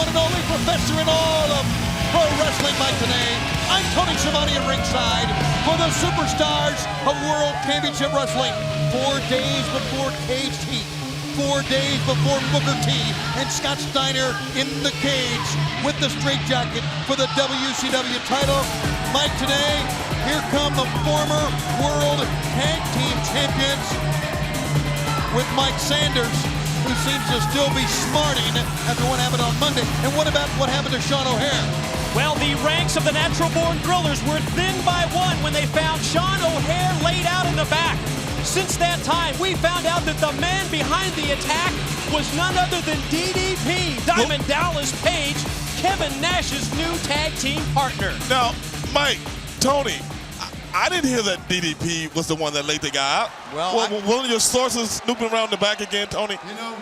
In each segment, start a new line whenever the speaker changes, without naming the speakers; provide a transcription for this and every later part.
one and only professor in all of pro wrestling, Mike Tenay. I'm Tony Schiavone at ringside for the superstars of World Championship Wrestling. 4 days before Cage Heat, 4 days before Booker T and Scott Steiner in the cage with the straitjacket for the WCW title. Mike Tenay, here come the former World Tag Team Champions with Mike Sanders, who seems to still be smarting after what happened on Monday. And what about what happened to Sean O'Haire?
Well, the ranks of the natural-born thrillers were thinned by one when they found Sean O'Haire laid out in the back. Since that time, we found out that the man behind the attack was none other than DDP, Diamond Dallas Page, Kevin Nash's new tag team partner.
Now, Mike, Tony, I didn't hear that DDP was the one that laid the guy out.
Well,
one of your sources snooping around the back again, Tony?
You know,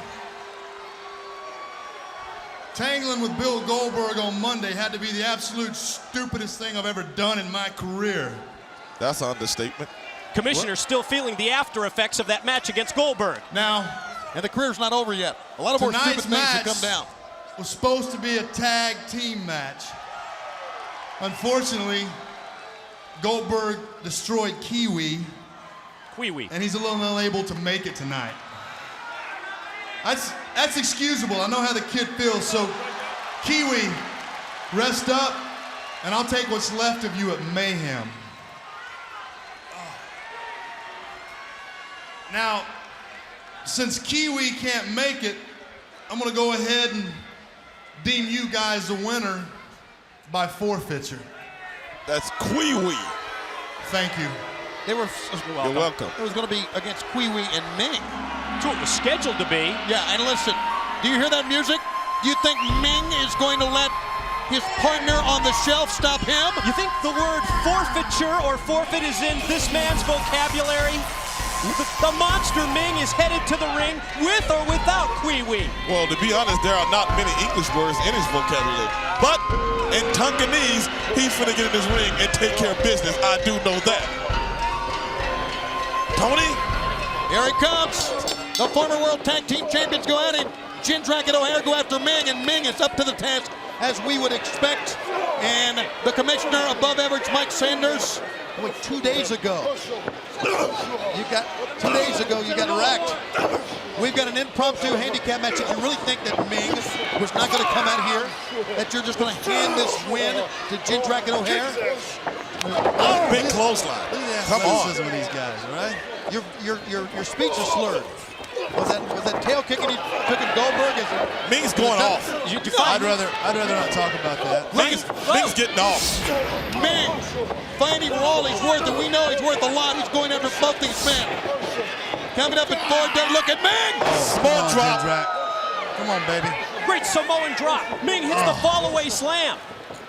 tangling with Bill Goldberg on Monday had to be the absolute stupidest thing I've ever done in my career.
That's an understatement.
Commissioner's still feeling the after effects of that match against Goldberg.
Now,
and the career's not over yet. A lot of more stupid things to come down.
Was supposed to be a tag team match. Unfortunately, Goldberg destroyed Kiwi. And he's a little unable to make it tonight. That's excusable. I know how the kid feels. So, Kiwi, rest up, and I'll take what's left of you at Mayhem. Now, since Kiwi can't make it, I'm going to go ahead and deem you guys the winner by forfeiture.
That's Kiwi.
Thank you.
They were.
You're welcome.
It was going to be against Kiwi and Ming.
That's what it was scheduled to be.
Yeah, and listen, do you hear that music? Do you think Ming is going to let his partner on the shelf stop him?
You think the word forfeiture or forfeit is in this man's vocabulary? The monster Ming is headed to the ring with or without Kiwi.
Well, to be honest, there are not many English words in his vocabulary. But in Tonkinese, he's finna get in this ring and take care of business. I do know that. Tony?
Here he comes. The former World Tag Team Champions go at him. Jindrak and O'Haire go after Ming, and Ming is up to the task as we would expect. And the commissioner, above average Mike Sanders, boy, 2 days ago, you got wrecked. We've got an impromptu handicap match. If you really think that Ming was not going to come out here, that you're just going to hand this win to Jindrak and O'Haire?
Big clothesline.
Come on. With these guys, all right?
Your speech is slurred. Was that tail kicking he took in Goldberg?
Ming's going off.
I'd rather not talk about that.
Ming's getting off.
Ming fighting for all he's worth, and we know he's worth a lot. He's going after both these men. Coming up at 4 day, look at Ming!
Small drop.
Come on, baby.
Great Samoan drop. Ming hits the fall-away slam.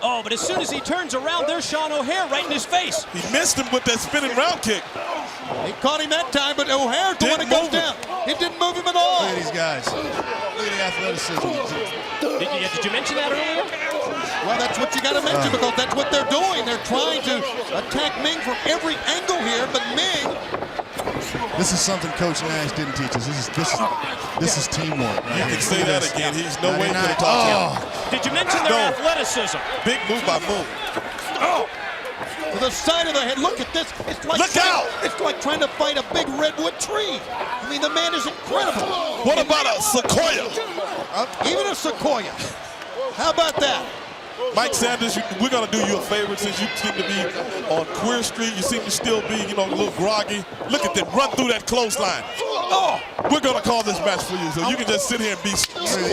Oh, but as soon as he turns around, there's Sean O'Haire right in his face.
He missed him with that spinning round kick.
He caught him that time, but O'Haire's the one that goes down. It didn't move him at all.
Look at these guys. Look at the athleticism.
Did you mention that earlier?
Well, that's what you got to mention because that's what they're doing. They're trying to attack Ming from every angle here, but Ming.
This is something Coach Nash didn't teach us. This is teamwork.
You can say that again. He's no way to talk to him.
Did you mention their athleticism?
Big move by Moon.
To the side of the head. Look at this. It's like
Look out!
It's like trying to fight a big redwood tree. I mean, the man is incredible.
What about a sequoia?
Even a sequoia. How about that?
Mike Sanders, we're going to do you a favor since you seem to be on Queer Street. You seem to still be, a little groggy. Look at them run through that clothesline. Oh, we're going to call this match for you, so you can just sit here and be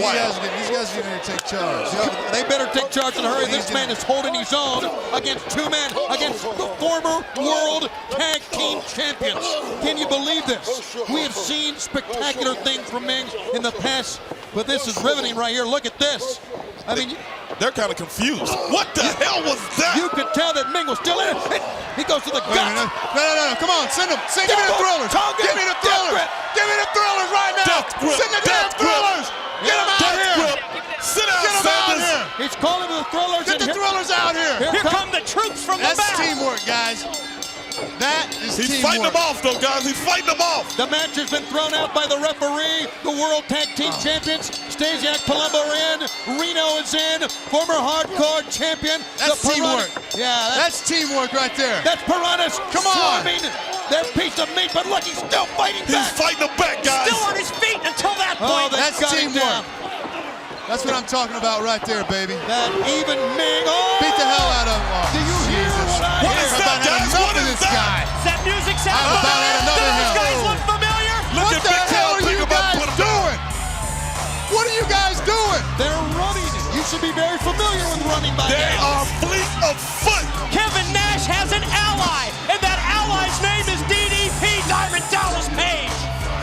quiet.
These guys are going to take charge.
They better take charge in a hurry. This man is holding his own against two men, against the former World Tag Team Champions. Can you believe this? We have seen spectacular things from Ming in the past, but this is riveting right here. Look at this. I mean,
they're kind of confused. What the hell was that?
You could tell that Ming was still in it. He goes to the gut.
No. Come on, send him. Give me the thrillers. Give me the thrillers. Give me the thrillers right now. Send the damn thrillers. Get them out here.
Sit down,
Get them out here.
He's calling for the thrillers.
Get the thrillers out here.
Here come the troops from the back.
That's teamwork, guys. That is teamwork.
He's fighting them off, though, guys. He's fighting them off.
The match has been thrown out by the referee. The World Tag Team Champions Stasiak, Palumbo are in. Reno is in. Former hardcore champion.
That's
the
teamwork.
Yeah,
That's teamwork right there.
that's Piranhas.
Come on.
Swarming their piece of meat, but look, he's still fighting
He's
back.
fighting them back, guys.
Still on his feet until that
Oh,
point.
they
That's
got him
teamwork.
down.
That's what I'm talking about right there, baby.
That even Ming. Oh!
Beat the hell out of him. Oh,
Do you hear
Jesus.
what I
What
hear?
is
I've
that,
about had
guys?
enough
What
of
is
this
that?
guy.
Does that music sound
I've about had
familiar?
enough
Do
of
those
him.
guys look familiar?
Look
What
at
the
Big
hell
Cal
are
pick
you
him up,
guys
put him
doing? What are you guys doing?
They're running. You should be very familiar with running by
They
now.
are fleet of foot.
Kevin Nash has an ally, and that ally's name is DDP, Diamond Dallas Page.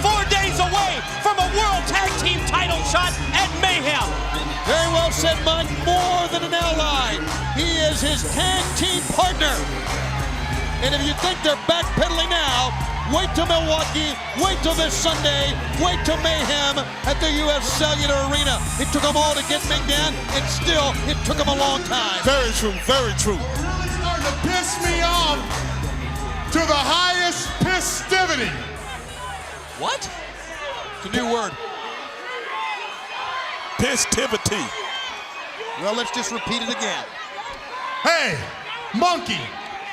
4 days away from a World Tag Team title shot at Mayhem.
Very well said, Mike. More than an ally. He is his tag team partner. And if you think they're backpedaling now, wait till Milwaukee, wait till this Sunday, wait till Mayhem at the U.S. Cellular Arena. It took them all to get Ming down, and still, it took them a long time.
Very true, very true.
Really starting to piss me off to the highest pistivity.
What?
It's a new word.
Pistivity.
Well, let's just repeat it again.
Hey, Monkey.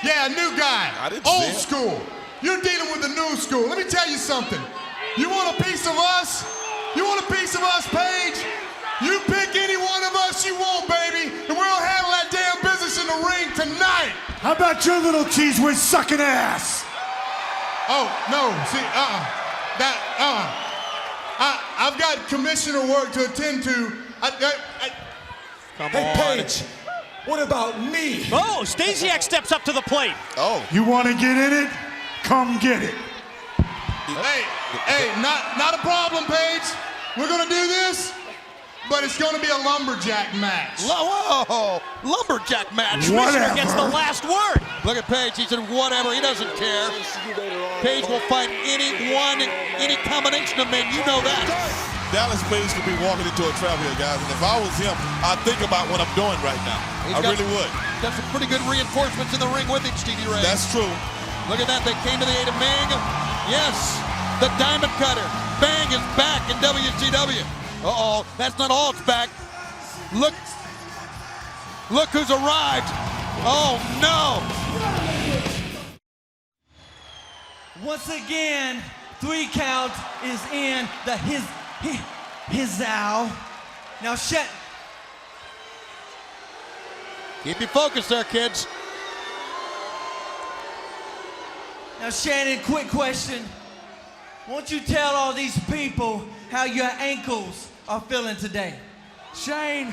Yeah, new guy.
I didn't say
Old
it.
school. You're dealing with the new school. Let me tell you something. You want a piece of us? You want a piece of us, Paige? You pick any one of us you want, baby, and we'll handle that damn business in the ring tonight.
How about your little cheese whiz sucking ass?
Oh, no. See, I've got commissioner work to attend to.
Come
Hey,
on.
Paige, what about me?
Oh, Stasiak steps up to the plate.
Oh,
You want to get in it? Come get it.
Hey, not a problem, Paige. We're gonna do this, but it's gonna be a lumberjack match.
Whoa, lumberjack match.
Whatever.
Gets the last word.
Look at Page. He said whatever. He doesn't care. Page will fight any combination of men. You know that.
Dallas Page could be walking into a trap here, guys. And if I was him, I'd think about what I'm doing right now.
He's
I
got-
really would.
Got some pretty good reinforcements in the ring with him, Stevie Ray.
That's true.
Look at that. They came to the aid of Ming. Yes, the Diamond Cutter. Bang is back in WCW. Uh-oh, that's not all it's back. Look who's arrived. Oh, no.
Once again, 3 count is in the his owl. Now
Keep your focus there, kids.
Now Shannon, quick question. Won't you tell all these people how your ankles are feeling today?
Shane,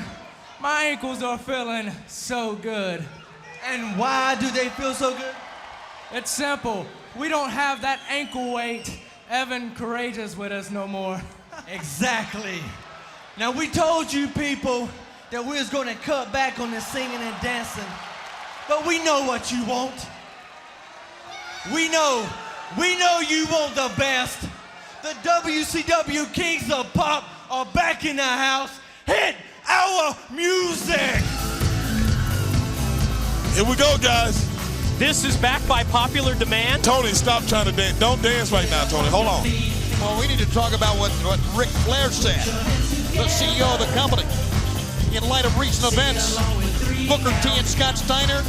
my ankles are feeling so good.
And why do they feel so good?
It's simple. We don't have that ankle weight Evan Courageous with us no more.
Exactly. Now we told you people that we was gonna cut back on the singing and dancing, but we know what you want. We know you want the best. The WCW Kings of Pop are back in the house. Hit our music!
Here we go, guys.
This is back by popular demand.
Tony, stop trying to dance. Don't dance right now, Tony. Hold on.
Well, we need to talk about what Ric Flair said, the CEO of the company. In light of recent events, Booker T and Scott Steiner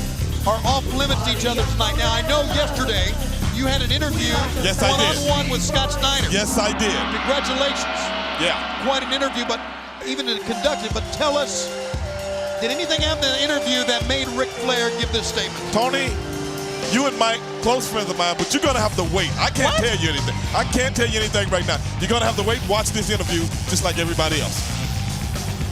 are off limits to each other tonight. Now, I know yesterday you had an interview
Yes, I did.
one-on-one with Scott Steiner.
Yes, I did.
Congratulations.
Yeah.
Quite an interview, but even to conduct it. But tell us, did anything happen in the interview that made Ric Flair give this statement?
Tony, you and Mike, close friends of mine, but you're going to have to wait. I can't tell you anything. I can't tell you anything right now. You're going to have to wait and watch this interview just like everybody else.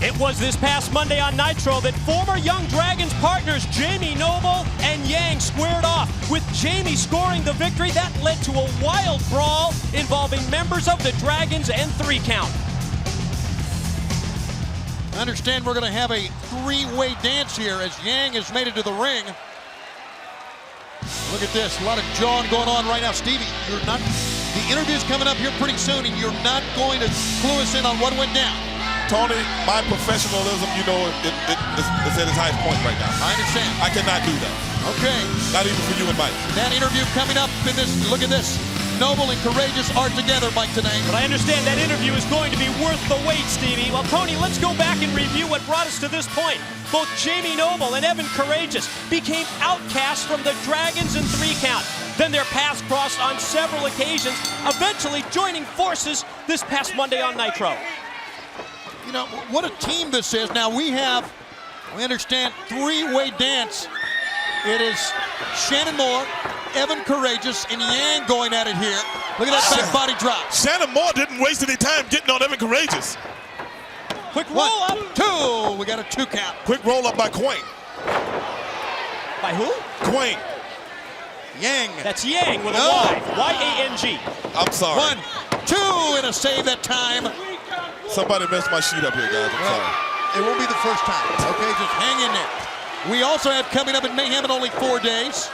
It was this past Monday on Nitro that former Young Dragons partners Jamie Noble and Yang squared off, with Jamie scoring the victory that led to a wild brawl involving members of the Dragons and 3 count.
I understand we're going to have a 3-way dance here as Yang has made it to the ring. Look at this, a lot of jawing going on right now. Stevie, the interview's coming up here pretty soon, and you're not going to clue us in on what went down.
Tony, my professionalism, you know, it's at its highest point right now.
I understand.
I cannot do that.
Okay,
Not even for you and Mike.
that interview coming up in this, look at this. Noble and Courageous are together, Mike Tenay.
But I understand that interview is going to be worth the wait, Stevie. Well, Tony, let's go back and review what brought us to this point. Both Jamie Noble and Evan Courageous became outcasts from the Dragons in 3 count. Then their paths crossed on several occasions, eventually joining forces this past Monday on Nitro.
You know, what a team this is. Now we understand 3-way dance. It is Shannon Moore, Evan Courageous, and Yang going at it here. Look at that back body drop.
Shannon Moore didn't waste any time getting on Evan Courageous.
Quick roll up.
2. We got a 2 count.
Quick roll up by Quang.
By who?
Quang.
Yang.
That's Yang with a
No.
Y. Y-A-N-G.
I'm sorry.
1, 2, and a save that time.
Somebody messed my sheet up here, guys. I'm sorry.
It won't be the first time. Okay, just hang in there. We also have coming up in Mayhem in only 4 days,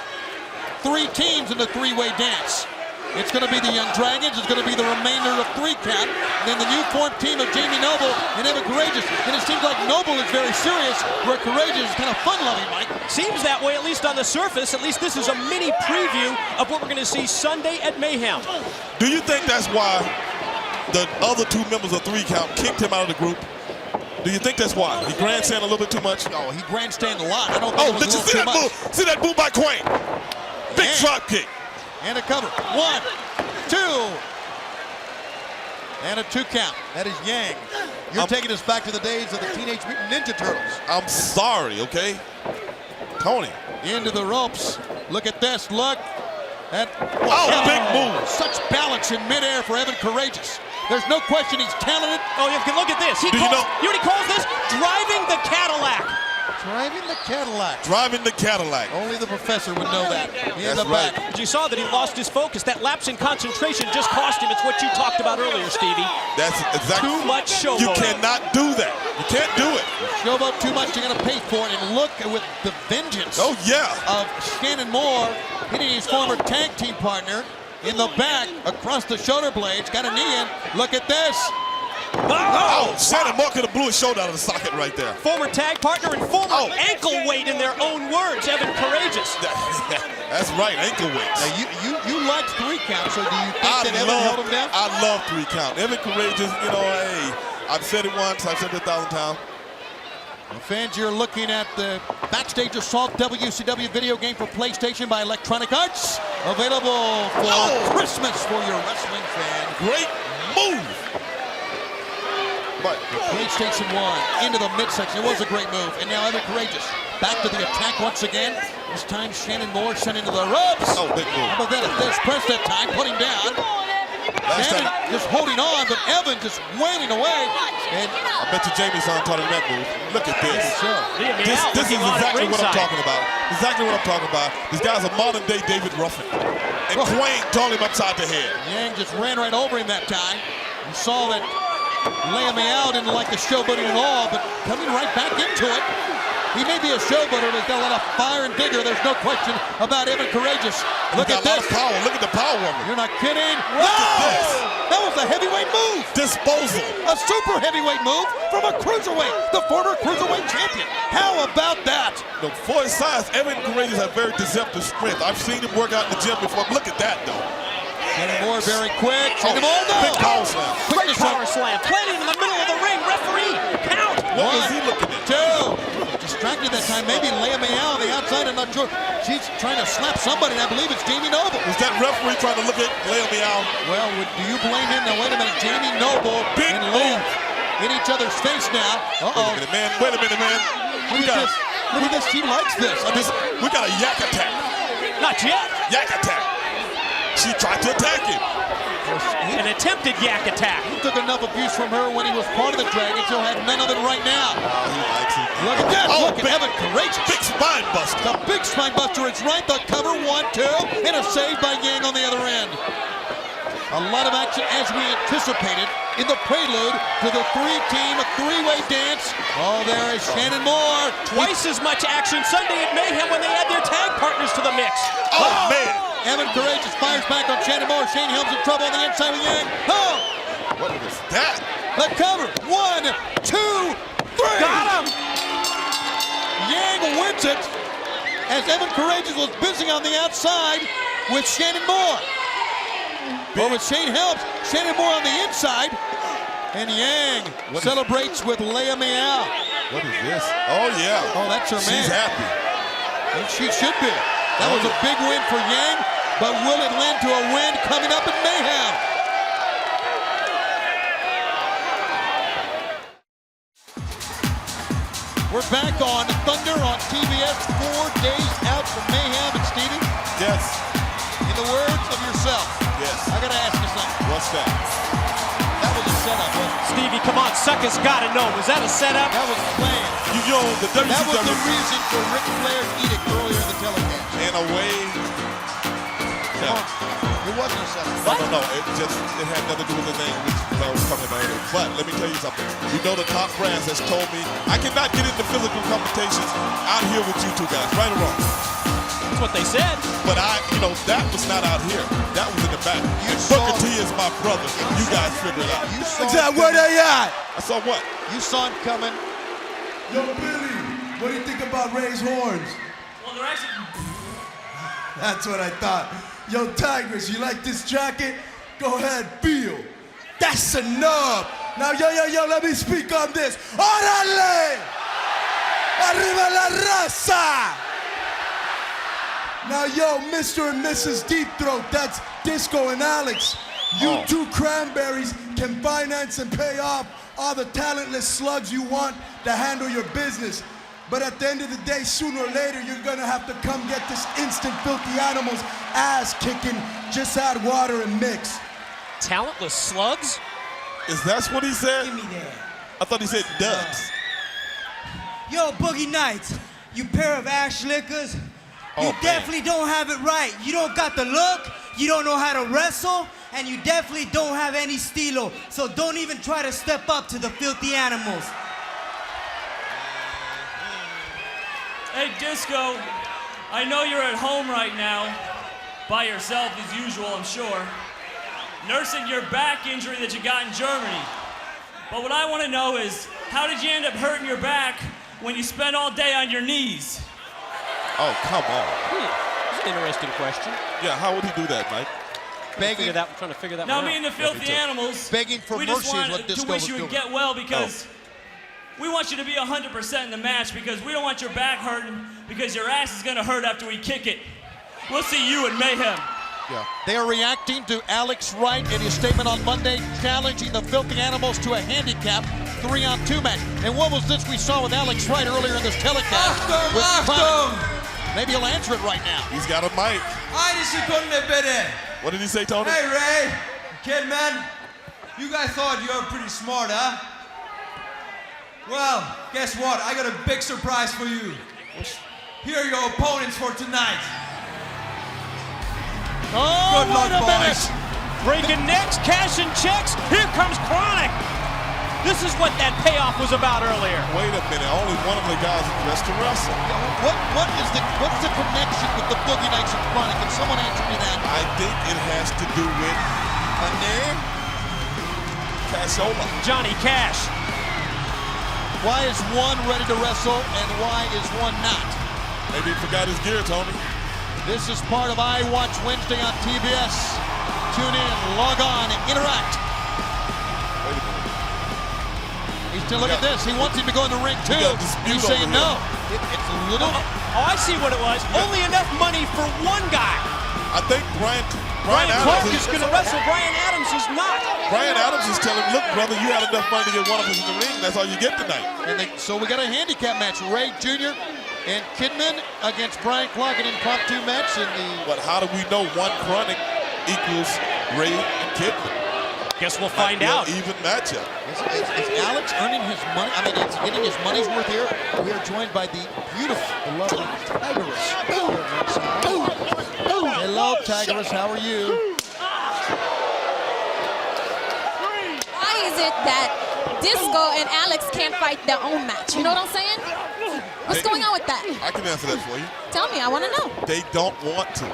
3 teams in the 3-way dance. It's going to be the Young Dragons. It's going to be the remainder of 3 count. Then the new formed team of Jamie Noble and Evan Courageous. And it seems like Noble is very serious, where Courageous is kind of fun-loving, Mike.
Seems that way, at least on the surface. At least this is a mini preview of what we're going to see Sunday at Mayhem.
Do you think that's why the other 2 members of 3 count kicked him out of the group? Do you think that's why? He grandstand a little bit too much?
No, he grandstand a lot. I don't think it was
did
a
you
little
see
too
that
much.
move? See that move by Quang? Big
Yeah.
drop kick.
And a cover. 1, 2. And a 2 count. That is Yang. You're taking us back to the days of the Teenage Mutant Ninja Turtles.
I'm sorry, okay? Tony.
Into the ropes. Look at this. Look. That
big move.
Such balance in midair for Evan Courageous. There's no question he's talented.
Oh, you can look at this. You know what he calls this? Driving the Cadillac.
Driving the Cadillac.
Driving the Cadillac.
Only the professor would know that. In the
right.
back.
But you saw that he lost his focus. That lapse in concentration just cost him. It's what you talked about earlier, Stevie.
That's exactly.
Too much showboat.
You cannot do that. You can't do it.
Showboat too much, you're going to pay for it. And look with the vengeance
Oh, yeah.
of Shannon Moore hitting his former tag team partner in the back across the shoulder blades. Got a knee in. Look at this.
Oh, Shannon Moore could have blew his shoulder out of the socket right there.
Former tag partner and former ankle weight in their own words, Evan Courageous.
That's right, ankle weights.
Now you liked 3 count, so do you think that Evan held him down?
I love 3 count. Evan Courageous, you know, hey, I've said it once, I've said it 1,000 times.
Well, fans, you're looking at the Backstage Assault WCW video game for PlayStation by Electronic Arts. Available for Christmas for your wrestling fan.
Great move. But
PlayStation 1 into the midsection. It was a great move. And now Evan Courageous back to the attack once again. This time Shannon Moore sent into the ropes.
Oh, big move.
How about that? If this press that time, put him down.
last
Shannon
time,
just holding on, but Evan just wailing away. And
I bet you Jamie's son taught him that move. Look at this.
so,
This is exactly what I'm talking about. Exactly what I'm talking about. This guy's a modern day David Ruffin. And Quang tore him upside the head.
Yang just ran right over him that time. You saw that Leia Meow didn't like the showboating at all, but coming right back into it. He may be a showboater, but he's got a lot of fire and vigor. There's no question about Evan Courageous. Look at
He's got a lot
this.
of power. Look at the power woman.
You're not kidding.
Look at this.
That was a heavyweight move.
Disposal.
A super heavyweight move from a cruiserweight, the former cruiserweight champion. How about that?
No, for his size, Evan Courageous has very deceptive strength. I've seen him work out in the gym before. Look at that, though.
Shannon Moore very quick. Shannon Moore, no.
Big power slam.
Great power slam. Planted in the middle of the ring. Referee, count.
What was he looking at?
2. Distracted that time. Maybe Leia Meow on the outside. I'm not sure. She's trying to slap somebody, and I believe it's Jamie Noble.
Was that referee trying to look at Leia Meow?
Well, do you blame him? Now, wait a minute. Jamie Noble
Big
and Leia in each other's face now. Uh-oh.
Wait a minute, man. Wait a minute, man.
Look at this. Look at this. She likes this. I mean,
We got a yak attack.
Not yet.
Yak attack. She tried to attack him.
An attempted yak attack.
he took enough abuse from her when he was part of the Dragons. He'll have none of it right now.
Oh, he likes it.
Look at this.
Oh,
Look at Evan Courageous.
Big spine buster.
The big spine buster is right. The cover 1-2 and a save by Yang on the other end. A lot of action as we anticipated in the prelude to the 3-way dance. Oh, there is Shannon Moore.
Twice as much action Sunday at Mayhem when they add their tag partners to the mix.
Oh, man.
Evan Courageous fires back on Shannon Moore. Shane Helms in trouble on the inside with Yang. Oh,
What was that?
the cover. 1, 2, 3.
Got him.
Yang wins it as Evan Courageous was busy on the outside with Shannon Moore. Oh, but Shane helps. Shane more on the inside. And Yang celebrates with Leia Meow.
What is this? Oh, yeah.
Oh, that's her man.
She's happy.
And she should be. That was a big win for Yang, but will it lend to a win coming up in Mayhem? We're back on Thunder on TBS, 4 days out from Mayhem. And Stevie,
Yes.
in the words of yourself,
Yes.
I gotta ask you something.
What's that?
That was a setup, wasn't it?
Stevie, come on, suckers gotta know. Was that a setup?
That was planned.
You know, the
That was the
WCW
reason for Ric Flair's edict earlier in the telecast.
in a way. Yeah.
It wasn't a setup.
No. It had nothing to do with the name which Flair was coming earlier. But let me tell you something. You know the top brass has told me I cannot get into physical confrontations out here with you two guys, right or wrong.
That's what they said.
But that was not out here. That was in the back.
saw-
Booker T is my brother. You guys figure it out.
You saw
Where they at?
I saw what?
You saw him coming.
Yo, Billy, what do you think about Ray's horns?
Well, they're actually...
That's what I thought. Yo, Tigress, you like this jacket? Go ahead, feel. That's enough. Now, yo, let me speak on this. Órale! Arriba la raza! Now, yo, Mr. and Mrs. Deep Throat, that's Disco and Alex. You two cranberries can finance and pay off all the talentless slugs you want to handle your business. But at the end of the day, sooner or later, you're gonna have to come get this instant filthy animal's ass kicking. Just add water and mix.
Talentless slugs?
Is that what he said?
Give me that.
I thought he said ducks.
Yo, Boogie Nights, you pair of ash lickers,
Oh,
you
man.
definitely don't have it right. You don't got the look, you don't know how to wrestle, and you definitely don't have any stilo. So don't even try to step up to the filthy animals.
Hey, Disco, I know you're at home right now, by yourself as usual, I'm sure, nursing your back injury that you got in Germany. But what I want to know is, how did you end up hurting your back when you spent all day on your knees?
Oh, come on.
That's an interesting question.
Yeah, how would he do that, Mike?
Begging,
Trying to figure that
Now,
one
me
out.
and the Filthy Animals,
begging for
we just
mercy is
want
what
to
Disco
wish
was
you would
doing.
get well because we want you to be 100% in the match because we don't want your back hurting because your ass is going to hurt after we kick it. We'll see you in Mayhem.
Yeah. They are reacting to Alex Wright in his statement on Monday, challenging the Filthy Animals to a handicap 3-on-2 match. And what was this we saw with Alex Wright earlier in this telecast? with Chronic? Maybe he'll answer it right now.
He's got a mic.
Aynı sekunde beni.
What did he say, Tony?
Hey, Ray, Kidman, you guys thought you were pretty smart, huh? Well, guess what? I got a big surprise for you. Here are your opponents for tonight.
Oh,
Good luck,
wait a minute.
boys.
Breaking necks, cashing checks. Here comes Chronic. This is what that payoff was about earlier.
Wait a minute. Only one of the guys is dressed to wrestle.
What's the connection with the Boogie Nights and Chronic? Can someone answer me that?
I think it has to do with
A name?
Cashola.
Johnny Cash.
Why is one ready to wrestle and why is one not?
Maybe he forgot his gear, Tony.
This is part of I Watch Wednesday on TBS. Tune in, log on, and interact.
Wait a minute.
Look at this. He wants him to go in the ring too.
got a dispute
He's saying
over
no. It's a little.
Oh, I see what it was. Only enough money for one guy.
I think Brian
Brian Clark
Adams
is going to wrestle. Brian Adams is not.
Brian Adams is telling him, look, brother, you had enough money to get one of us in the ring. That's all you get tonight.
So we got a handicap match. Ray Jr. and Kidman against Brian Clark, an impromptu match in the.
But how do we know one Chronic equals Ray and Kidman?
Guess we'll find
Might
out.
be an even matchup.
Is Alex earning his money? I mean, is he getting his money's worth here? We are joined by the beautiful, beloved Tigress. Hello, Tigress. How are you?
Why is it that Disco and Alex can't fight their own match? You know what I'm saying? What's going on with that?
I can answer that for you.
Tell me, I want to know.
They don't want to.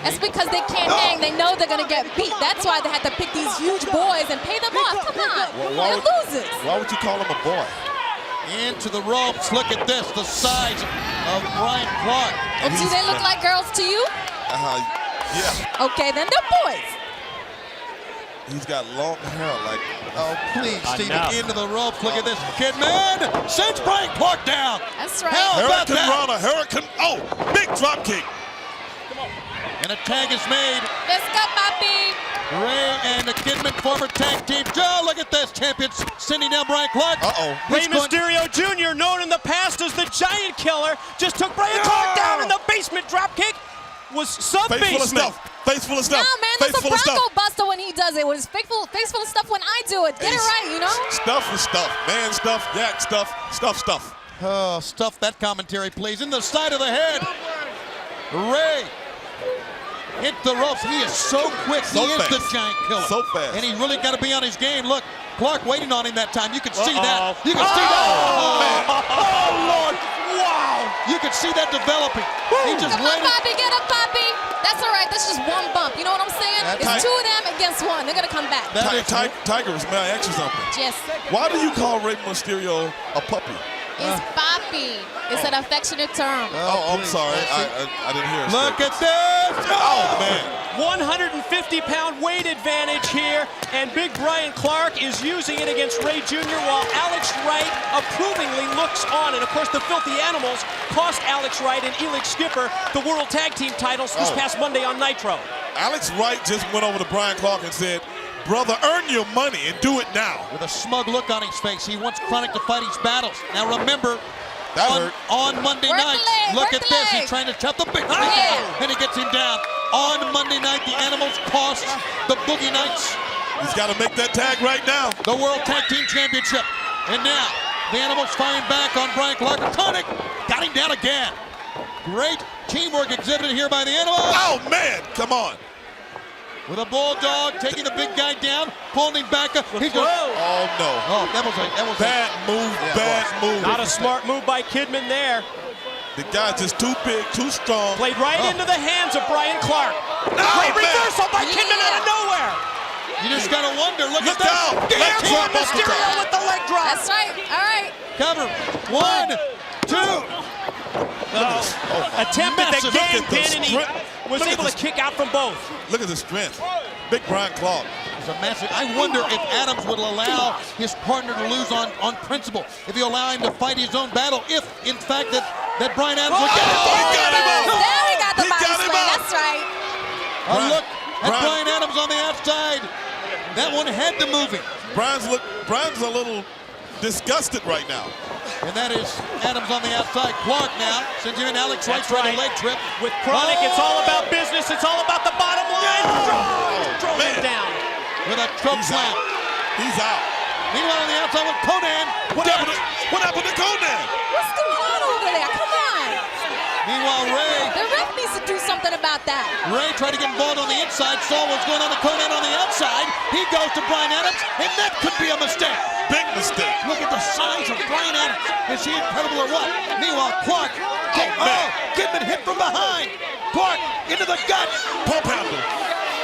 That's because they can't hang. They know they're going to get beat. That's why they had to pick these huge boys and pay them off. Come on.
Why
They're losers.
Why would you call him a boy?
Into the ropes. Look at this. The size of Brian Clark.
Do they look like girls to you?
Yeah.
Okay, then they're boys.
He's got long hair like.
Oh, please, Stevie,
Enough.
into the ropes. Look at this. Kidman sends Brian Clark down.
That's right.
How about
Hurricane
that?
Rana, Hurricane. Oh, big drop kick.
And a tag is made.
Let's go, Papi.
Ray and the Kidman, former tag team. Joe, look at this. Champions sending down Brian Clark.
Uh-oh.
Rey
He's going-
Mysterio Jr., known in the past as the Giant Killer, just took Brian Clark down in the basement dropkick. Was
Face full of
sub-basement.
stuff. Face full of
No,
stuff.
man,
Face
that's a
full of stuff.
Bronco Buster when he does it. With his face full of stuff when I do it. Get it right, you know?
Stuff is stuff. Man stuff, yak stuff, stuff.
Oh, stuff that commentary, please. In the side of the head. Ray hit the ropes. He is so quick.
So
he is the
fast.
Giant Killer.
So fast.
And he really got to be on his game. Look, Clark waiting on him that time. You could see
Uh-oh.
that. You could see that.
man.
Oh, Lord. Wow. You could see that developing. He just
Come on,
waited.
Papi, get up, Papi. That's all right. That's just one bump. You know what I'm saying?
That
It's
tight-
2 of them against 1. They're going to come back.
That is
Tigers, may I ask you something?
Yes.
Why do you call Rey Mysterio a puppy?
It's Papi. It's an affectionate term.
Oh, I'm sorry. I didn't hear it.
Look at this.
Oh, man.
150-pound weight advantage here, and Big Brian Clark is using it against Ray Jr. while Alex Wright approvingly looks on. And of course, the Filthy Animals cost Alex Wright and Elix Skipper the World Tag Team titles this past Monday on Nitro.
Alex Wright just went over to Brian Clark and said, brother, earn your money and do it now.
With a smug look on his face. He wants Chronic to fight his battles. Now remember,
That hurt.
on Monday
Work the
night,
leg,
look
work
at
the
this.
leg.
He's trying to chop the big
Yeah.
and he gets him down. On Monday night, the Animals cost the Boogie Knights
He's got to make that tag right now.
the World Tag Team Championship. And now, the Animals firing back on Brian Clark. Chronic got him down again. Great teamwork exhibited here by the Animals.
Oh, man. Come on.
With a bulldog taking the big guy down, pulling him back up. He's going,
Oh, no.
oh, that was
Bad move,
Yeah,
bad move.
Not a smart move by Kidman there.
The guy's just too big, too strong.
Played right into the hands of Brian Clark.
Oh,
Great
man.
reversal by Kidman out of nowhere.
You just gotta wonder. Look
Look
at
out.
that.
Leg drop off the
Mysterio
top.
with the leg drop.
That's right. All right.
Cover. 1, 2.
Attempted the
Massive.
game
Look at the
pin, and he
strength.
was
Look at
able to
this.
kick out from both.
Look at the strength. Big Brian Clark.
It's a massive. I wonder if Adams would allow his partner to lose on principle. If he'll allow him to fight his own battle. If, in fact, that Brian Adams would get it.
he got him out.
There we got the
He
body
got him
slam.
out.
That's right.
A look at
Brian-
Brian Adams on the outside. That one had to move him.
Brian's a little disgusted right now.
And that is Adams on the outside. Clark now sends him in. Alex Wright
That's
trying
right.
a leg trip.
With Chronic, it's all about business. It's all about the bottom line. Drove him
man.
down.
With a choke
He's
slam.
out. He's out.
Meanwhile on the outside with Conan.
What happened to Conan?
What's going on over there? Come on.
Meanwhile, Ray
The ref needs to do something about that.
tried to get involved on the inside, saw what's going on to Conan on the outside. He goes to Brian Adams, and that could be a mistake.
Big mistake.
Look at the size of Brian Adams. Is he incredible or what? Meanwhile, Clark,
man.
Kidman hit from behind. Clark into the gut.
Pump handle.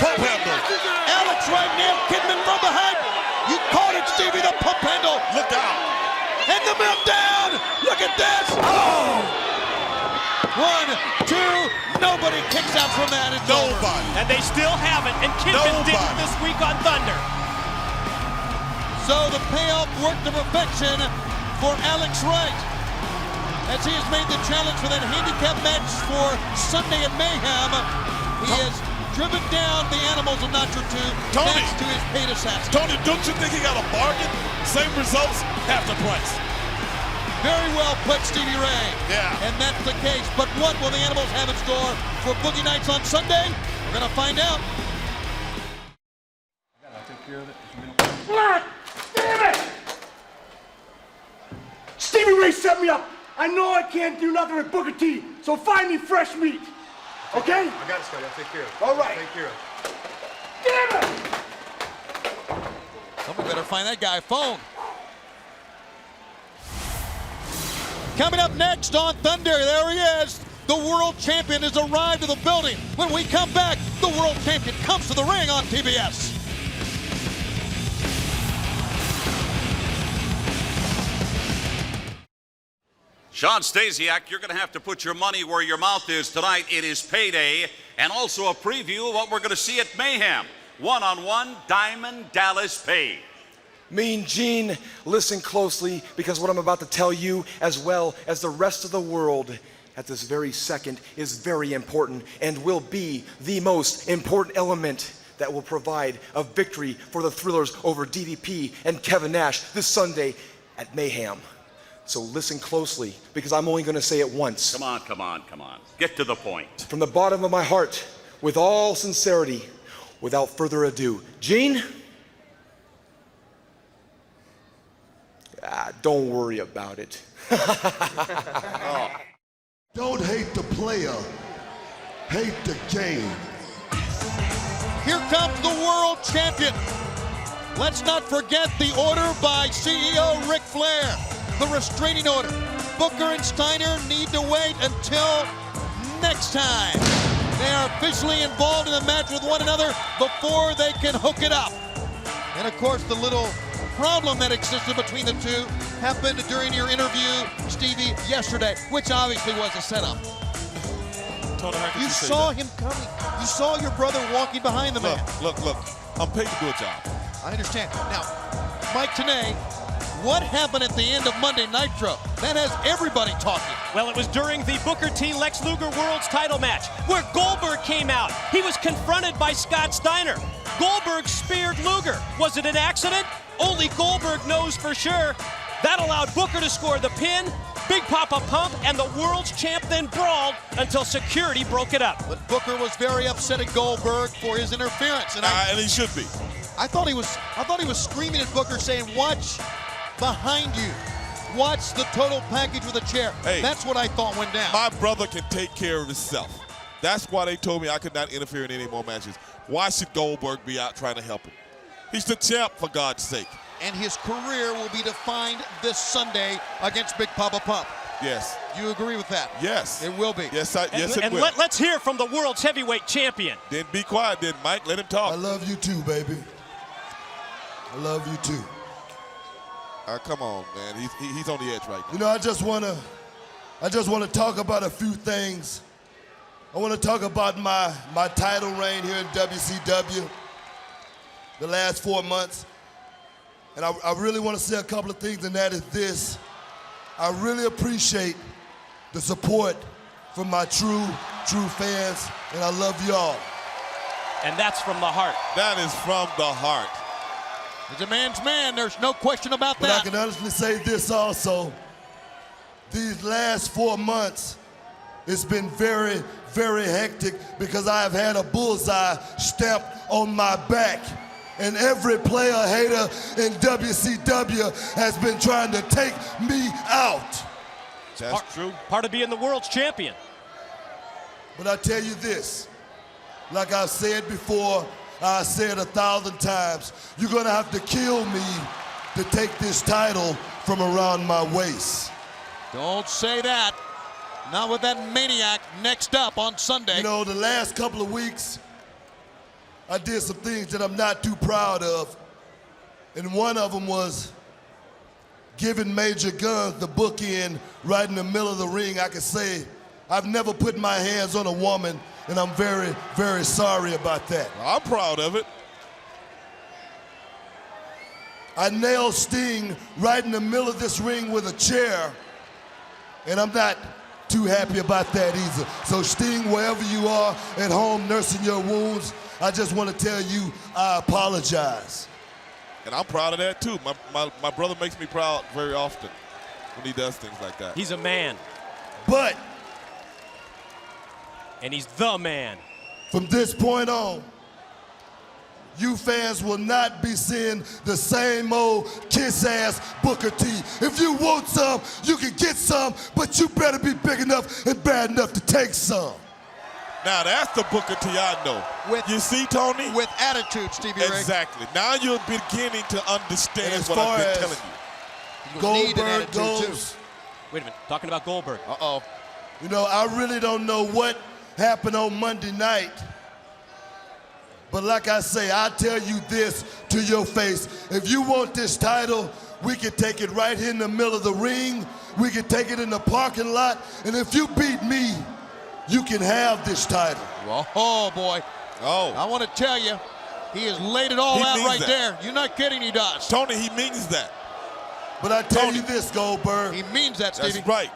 Pump handle.
Alex Wright nailed Kidman from behind. You caught it, Stevie, the pump handle.
Look out.
And the meltdown. Look at this. Oh! 1, 2, nobody kicks out from that. It's over.
Nobody.
And they still haven't. And Kidman did it
Nobody.
this week on Thunder.
So the payoff worked to perfection for Alex Wright, as he has made the challenge for that handicap match for Sunday at Mayhem. He has driven down the Animals of Nitro 2
Tony.
thanks to his paid assassin.
Tony, don't you think he got a bargain? Same results, half the price.
Very well put, Stevie Ray.
Yeah.
And that's the case. But what will the Animals have in store for Boogie Nights on Sunday? We're going to find out.
God damn it! Stevie Ray set me up. I know I can't do nothing with Booker T, so find me fresh meat. Okay?
I got it, Scotty. I'll take care of it.
All right.
Take care of it.
Damn it!
Somebody better find that guy a phone. Coming up next on Thunder, there he is. The world champion has arrived to the building. When we come back, the world champion comes to the ring on TBS.
Sean Stasiak, you're going to have to put your money where your mouth is tonight. It is payday, and also a preview of what we're going to see at Mayhem. one-on-one Diamond Dallas Page.
Mean Gene, listen closely, because what I'm about to tell you, as well as the rest of the world at this very second, is very important and will be the most important element that will provide a victory for the Thrillers over DDP and Kevin Nash this Sunday at Mayhem. So listen closely, because I'm only going to say it once.
Come on, come on, come on. Get to the point.
From the bottom of my heart, with all sincerity, without further ado, Gene? Don't worry about it.
Don't hate the player, hate the game.
Here comes the world champion. Let's not forget the order by CEO Ric Flair. The restraining order. Booker and Steiner need to wait until next time. They are officially involved in a match with one another before they can hook it up. And of course, the little problem that existed between the two happened during your interview, Stevie, yesterday, which obviously was a setup.
Tony, how could
You
you say
saw
that?
him coming. You saw your brother walking behind the man.
Look. I'm paid to do a job.
I understand. Now, Mike Tenay, what happened at the end of Monday Nitro? That has everybody talking.
Well, it was during the Booker T. Lex Luger World's title match where Goldberg came out. He was confronted by Scott Steiner. Goldberg speared Luger. Was it an accident? Only Goldberg knows for sure. That allowed Booker to score the pin. Big Papa Pump and the world's champ then brawled until security broke it up.
But Booker was very upset at Goldberg for his interference, and
And he should be.
I thought he was screaming at Booker, saying, "Watch behind you. Watch the total package with a chair."
Hey,
that's what I thought went down.
My brother can take care of himself. That's why they told me I could not interfere in any more matches. Why should Goldberg be out trying to help him? He's the champ, for God's sake.
And his career will be defined this Sunday against Big Papa Pump.
Yes.
You agree with that?
Yes.
It will be.
Yes, it will.
Let's hear from the world's heavyweight champion.
Then be quiet, then, Mike. Let him talk.
I love you too, baby. I love you too.
Come on, man. He's on the edge right now.
You know, I just wanna talk about a few things. I wanna talk about my title reign here in WCW, the last 4 months. And I really wanna say a couple of things, and that is this. I really appreciate the support from my true fans, and I love y'all.
And that's from the heart.
That is from the heart.
He's a man's man. There's no question about
But
that.
I can honestly say this also. These last 4 months, it's been very, very hectic because I have had a bullseye stamped on my back. And every player hater in WCW has been trying to take me out.
That's true.
Part of being the world's champion.
But I tell you this, like I've said before, I said 1,000 times, you're gonna have to kill me to take this title from around my waist.
Don't say that. Not with that maniac next up on Sunday.
You know, the last couple of weeks, I did some things that I'm not too proud of. And one of them was giving Major Guns the bookend right in the middle of the ring. I can say I've never put my hands on a woman, and I'm very, very sorry about that.
I'm proud of it.
I nailed Sting right in the middle of this ring with a chair, and I'm not too happy about that either. So Sting, wherever you are at home nursing your wounds, I just want to tell you I apologize.
And I'm proud of that too. My brother makes me proud very often when he does things like that.
He's a man.
But
and he's the man.
From this point on, you fans will not be seeing the same old kiss-ass Booker T. If you want some, you can get some, but you better be big enough and bad enough to take some.
Now that's the Booker T I know. You see, Tony?
With attitude, Stevie Ray.
Exactly. Now you're beginning to understand
as
what
far
I've been
as
telling you.
Goldberg goes.
Wait a minute, talking about Goldberg.
Uh-oh.
You know, I really don't know what happened on Monday night. But like I say, I tell you this to your face. If you want this title, we can take it right here in the middle of the ring. We can take it in the parking lot. And if you beat me, you can have this title.
Oh, boy.
Oh.
I want to tell you, He has laid it all
He
out
means
right
that.
there. You're not kidding, he does.
Tony, he means that.
But I tell you this, Goldberg.
He means that, Stevie.
That's right.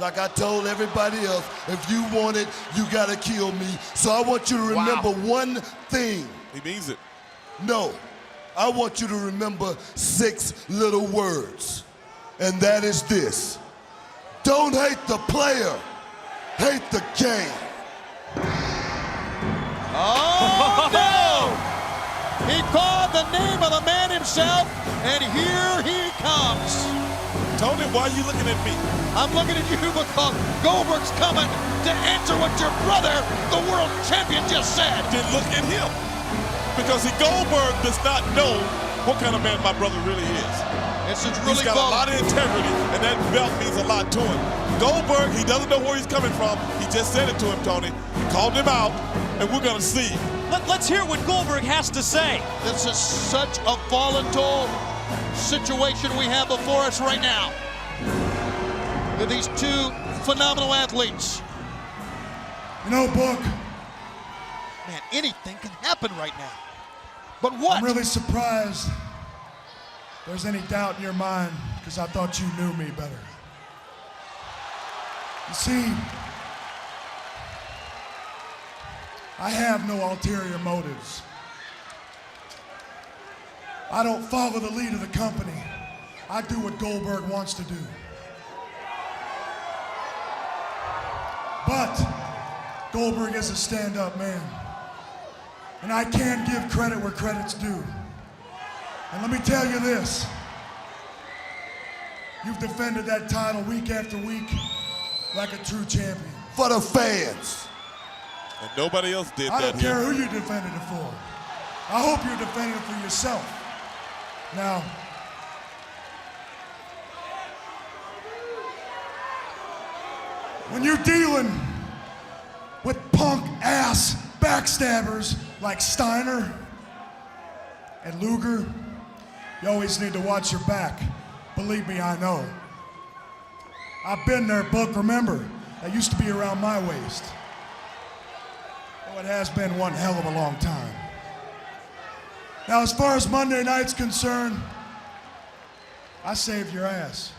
Like I told everybody else, if you want it, you gotta kill me. So I want you to remember one thing.
He means it.
No, I want you to remember 6 little words. And that is this. Don't hate the player, hate the game.
Oh, no! He called the name of the man himself, and here he comes.
Tony, why are you looking at me?
I'm looking at you because Goldberg's coming to answer what your brother, the world champion, just said.
Then look at him. Because Goldberg does not know what kind of man my brother really is.
This is really
He's got a lot of integrity, and that belt means a lot to him. Goldberg, he doesn't know where he's coming from. He just said it to him, Tony. He called him out, and we're going to see.
Let's hear what Goldberg has to say.
This is such a volatile situation we have before us right now. With these two phenomenal athletes.
You know, Book,
Man, anything can happen right now. But what?
I'm really surprised there's any doubt in your mind because I thought you knew me better. You see, I have no ulterior motives. I don't follow the lead of the company. I do what Goldberg wants to do. But Goldberg is a stand-up man. And I can give credit where credit's due. And let me tell you this. You've defended that title week after week like a true champion.
For the fans.
And nobody else did
I
that
don't care
here.
who you defended it for. I hope you're defending it for yourself. Now, when you're dealing with punk-ass backstabbers like Steiner and Luger, you always need to watch your back. Believe me, I know. I've been there, Book. Remember, that used to be around my waist. Oh, it has been one hell of a long time. Now, as far as Monday night's concerned, I saved your ass.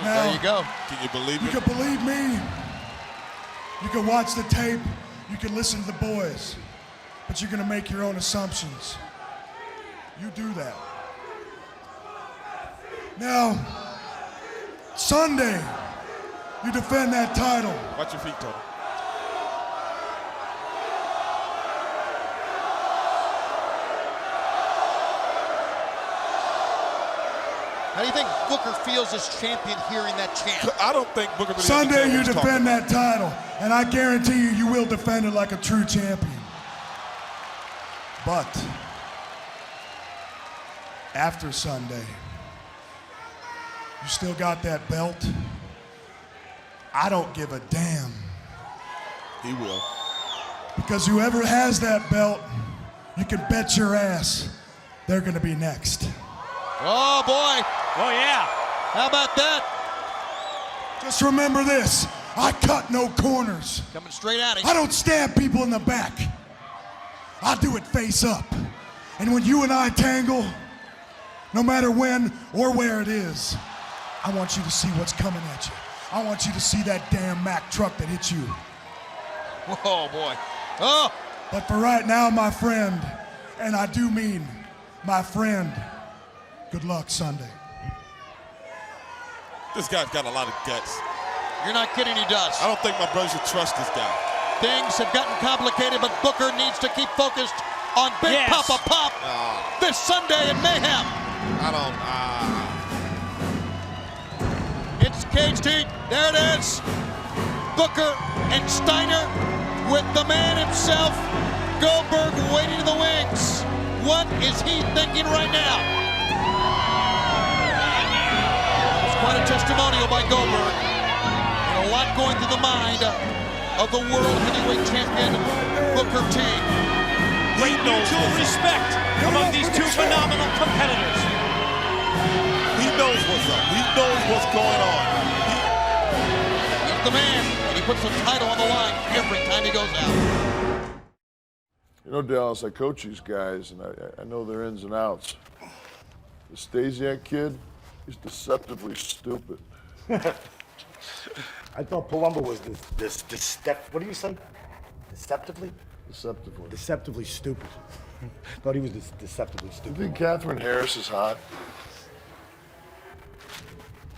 Now,
There you go.
Can you believe
you
it?
can believe me. You can watch the tape. You can listen to the boys. But you're going to make your own assumptions. You do that. Now, Sunday, you defend that title.
Watch your feet, Tony.
How do you think Booker feels as champion hearing that chant?
I don't think Booker.
Sunday, you defend that title, and I guarantee you, you will defend it like a true champion. But after Sunday, you still got that belt. I don't give a damn.
He will.
Because whoever has that belt, you can bet your ass they're going to be next.
Oh, boy.
Oh, yeah.
How about that?
Just remember this. I cut no corners.
Coming straight at him.
I don't stab people in the back. I do it face up. And when you and I tangle, no matter when or where it is, I want you to see what's coming at you. I want you to see that damn Mack truck that hit you.
Oh, boy. Oh.
But for right now, my friend, and I do mean my friend, good luck Sunday.
This guy's got a lot of guts.
You're not kidding, he does.
I don't think my brother should trust this guy.
Things have gotten complicated, but Booker needs to keep focused on Big
Yes.
Papa Pop this Sunday in Mayhem.
I don't.
It's Caged Heat. There it is. Booker and Steiner with the man himself, Goldberg, waiting in the wings. What is he thinking right now? It's quite a testimonial by Goldberg. And a lot going through the mind of the World Heavyweight Champion, Booker T.
Great mutual respect among these two phenomenal competitors.
He knows what's up. He knows what's going on.
He's the man, and he puts the title on the line every time he goes out.
You know, Dallas, I coach these guys, and I know their ins and outs. The Stasiak kid, he's deceptively stupid.
I thought Palumbo was what do you say? Deceptively?
Deceptively.
Deceptively stupid. Thought he was deceptively
You
stupid.
think Catherine Harris is hot?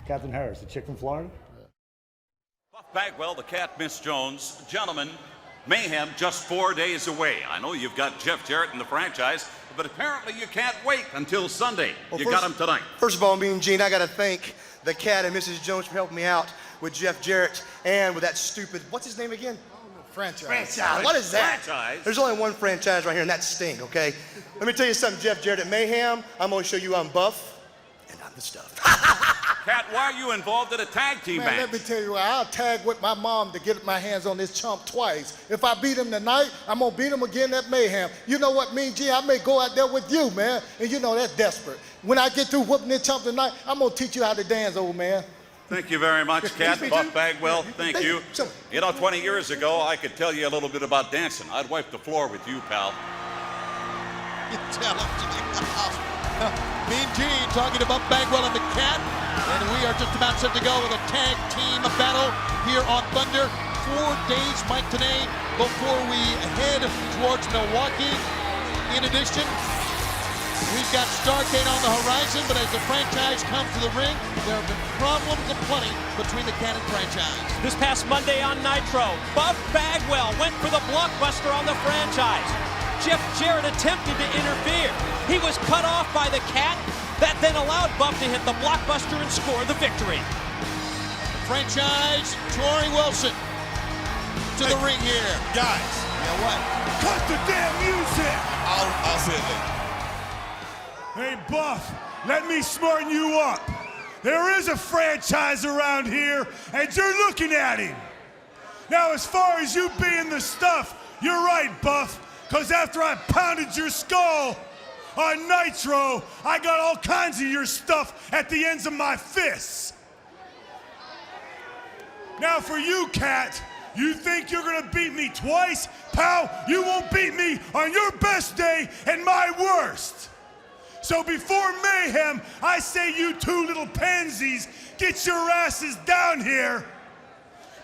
Catherine Harris, the chick from Florida?
Buff Bagwell, the Cat, Miss Jones. Gentlemen, Mayhem just 4 days away. I know you've got Jeff Jarrett in the franchise, but apparently you can't wait until Sunday.
Well,
You got him tonight.
First of all, me and Gene, I got to thank the Cat and Mrs. Jones for helping me out with Jeff Jarrett and with that stupid, what's his name again?
Franchise.
What is that?
Franchise?
There's only one franchise right here, and that's Sting, okay? Let me tell you something, Jeff Jarrett at Mayhem. I'm going to show you I'm buff, and I'm the stuff.
Cat, why are you involved in a tag team
Man,
match?
let me tell you what, I'll tag with my mom to get my hands on this chump twice. If I beat him tonight, I'm gonna beat him again at Mayhem. You know what, Mean Gene, I may go out there with you, man. And you know that's desperate. When I get through whooping this chump tonight, I'm gonna teach you how to dance, old man.
Thank you very much, Cat.
me
Buff
too.
Bagwell, thank you.
So-
You know, 20 years ago, I could tell you a little bit about dancing. I'd wipe the floor with you, pal.
You tell him. Mean Gene talking about Bagwell and the Cat. And we are just about set to go with a tag team battle here on Thunder. 4 days, Mike, today, before we head towards Milwaukee. In addition, we've got Starrcade on the horizon, but as the franchise comes to the ring, there have been problems aplenty between the Cat and franchise.
This past Monday on Nitro, Buff Bagwell went for the blockbuster on the franchise. Jeff Jarrett attempted to interfere. He was cut off by the Cat. That then allowed Buff to hit the blockbuster and score the victory.
Franchise, Torrie Wilson to the ring here.
Guys,
Yeah, what?
Cut the damn music!
I'll say it later.
Hey, Buff, let me smarten you up. There is a franchise around here, and you're looking at him. Now, as far as you being the stuff, you're right, Buff, because after I pounded your skull on Nitro, I got all kinds of your stuff at the ends of my fists. Now, for you, Cat, you think you're gonna beat me twice? Pal, you won't beat me on your best day and my worst. So before Mayhem, I say you two little pansies, get your asses down here,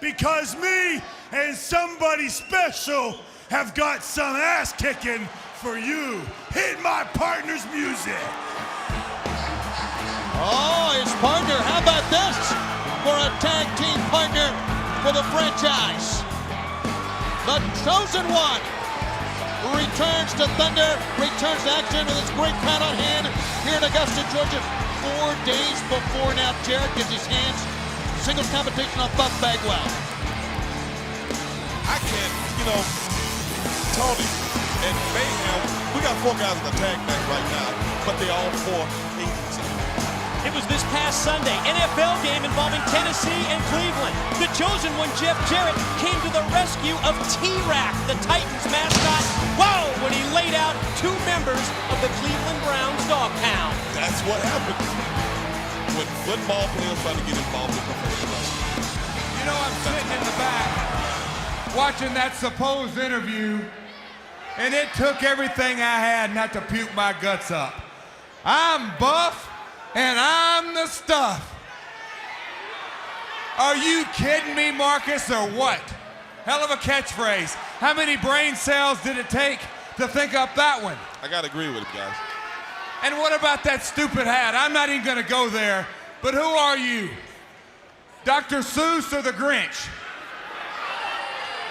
because me and somebody special have got some ass kicking for you. Hit my partner's music.
Oh, his partner. How about this for a tag team partner for the franchise? The Chosen One returns to Thunder, returns to action with his great crowd on hand here in Augusta, Georgia. 4 days before now, Jarrett gets his hands singles competition on Buff Bagwell.
I can't, Tony and Mayhem, we got 4 guys in the tag match right now, but they all 4 agencies.
It was this past Sunday, NFL game involving Tennessee and Cleveland. The Chosen One, Jeff Jarrett, came to the rescue of T-Rack, the Titans mascot. Whoa, when he laid out 2 members of the Cleveland Browns dog pound.
That's what happens when football players try to get involved in professional wrestling.
You know, I'm sitting in the back watching that supposed interview, and it took everything I had not to puke my guts up. I'm Buff, and I'm the stuff. Are you kidding me, Marcus, or what? Hell of a catchphrase. How many brain cells did it take to think up that one?
I gotta agree with him, guys.
And what about that stupid hat? I'm not even gonna go there, but who are you? Dr. Seuss or the Grinch?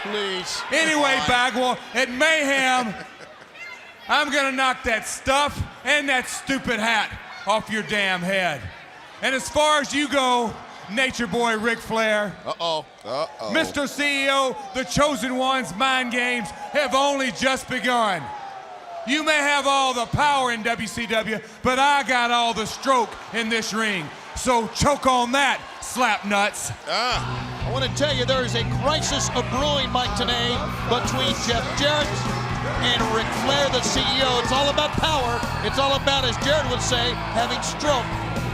Please.
Anyway, Bagwell, at Mayhem, I'm gonna knock that stuff and that stupid hat off your damn head. And as far as you go, Nature Boy Ric Flair, Mr. CEO, the Chosen One's mind games have only just begun. You may have all the power in WCW, but I got all the stroke in this ring. So choke on that, slap nuts.
I want to tell you there is a crisis brewing, Mike, today between Jeff Jarrett and Ric Flair, the CEO. It's all about power. It's all about, as Jarrett would say, having stroke.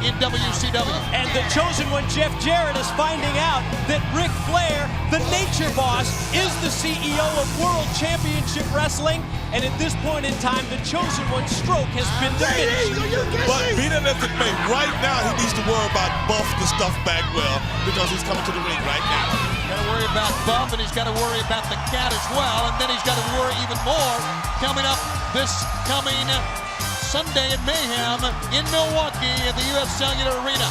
in WCW.
And the chosen one, Jeff Jarrett, is finding out that Ric Flair, the Nature Boss, is the CEO of World Championship Wrestling. And at this point in time, the chosen one's stroke has been diminished.
But be that as it may, right now he needs to worry about Buff the Stuff Bagwell because he's coming to the ring right now.
Got to worry about Buff, and he's got to worry about the Cat as well. And then he's got to worry even more coming up this coming Sunday at Mayhem in Milwaukee at the U.S. Cellular Arena.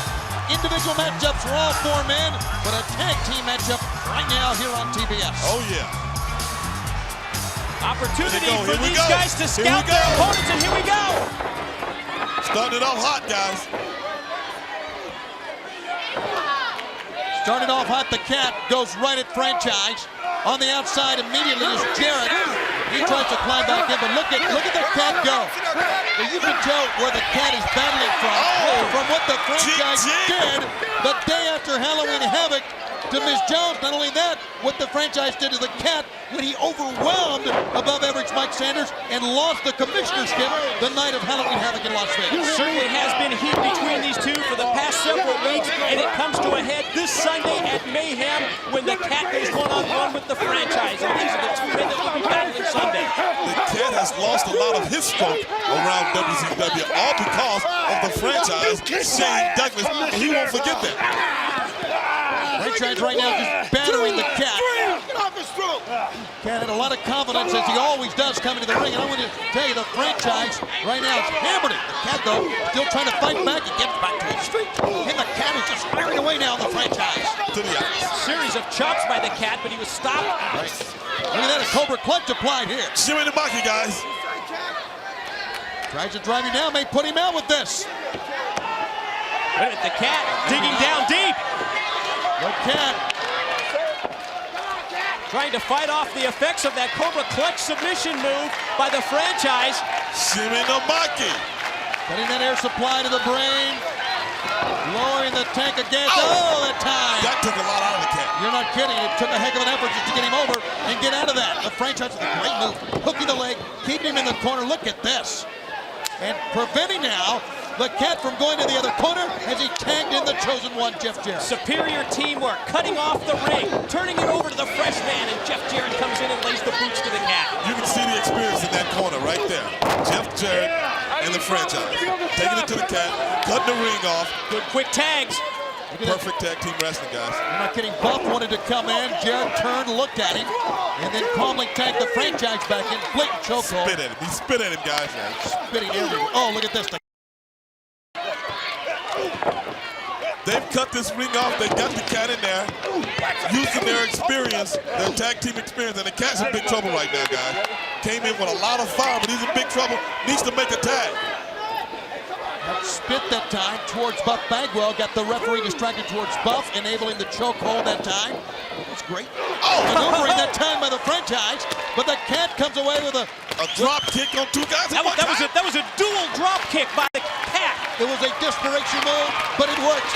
Individual matchups for all four men, but a tag team matchup right now here on TBS.
Oh, yeah.
Opportunity for these guys to scout their opponents, and here we go.
Starting it off hot, guys.
Started off hot, the Cat goes right at Franchise. On the outside immediately is Jarrett. He tries to climb back in, but look at the Cat go. Well, you can tell where the Cat is battling from what the Franchise did the day after Halloween Havoc to Miss Jones. Not only that, what the Franchise did to the Cat when he overwhelmed above average Mike Sanders and lost the commissionership the night of Halloween Havoc in Las Vegas.
Certainly has been heat between these two for the past several weeks, and it comes to a head this Sunday at Mayhem when the Cat goes one-on-one with the Franchise. And these are the two men that will be battling Sunday.
The Cat has lost a lot of his stroke around WCW, all because of the Franchise, Shane Douglas, and he won't forget that.
Franchise right now just battering the Cat. Cat had a lot of confidence, as he always does, coming to the ring. And I want to tell you, the Franchise right now is hammered it. The Cat, though, still trying to fight back. He gets back to his feet. And the Cat is just firing away now, the Franchise.
To the ice.
Series of chops by the Cat, but he was stopped.
Right. Look at that, a Cobra Clutch applied here.
Shimmy the Maki, guys.
Tries to drive him down, may put him out with this.
Wait a minute, the Cat digging down deep.
The Cat
trying to fight off the effects of that Cobra Clutch submission move by the Franchise.
Shimmy the Maki.
Cutting that air supply to the brain. Lowering the tank again. Oh, that time.
That took a lot out of the Cat.
You're not kidding. It took a heck of an effort just to get him over and get out of that. The Franchise with a great move. Hooking the leg, keeping him in the corner. Look at this. And preventing now the Cat from going to the other corner as he tagged in the chosen one, Jeff Jarrett.
Superior teamwork, cutting off the ring, turning it over to the fresh man, and Jeff Jarrett comes in and lays the boots to the Cat.
You can see the experience in that corner right there. Jeff Jarrett and the Franchise. Taking it to the Cat, cutting the ring off.
Good quick tags.
Perfect tag team wrestling, guys.
You're not kidding. Buff wanted to come in. Jarrett turned, looked at him, and then calmly tagged the Franchise back in. Blatant chokehold.
Spit at him. He spit at him, guys.
Spitting everywhere. Oh, look at this thing.
They've cut this ring off. They got the Cat in there, using their experience, their tag team experience. And the Cat's in big trouble right now, guys. Came in with a lot of fire, but he's in big trouble. Needs to make a tag.
That spit that time towards Buff Bagwell. Got the referee distracted towards Buff, enabling the chokehold that time. That's great. Oh, maneuvering that time by the Franchise, but the Cat comes away with a
drop kick on two guys.
That was a dual drop kick by the Cat.
It was a desperation move, but it worked.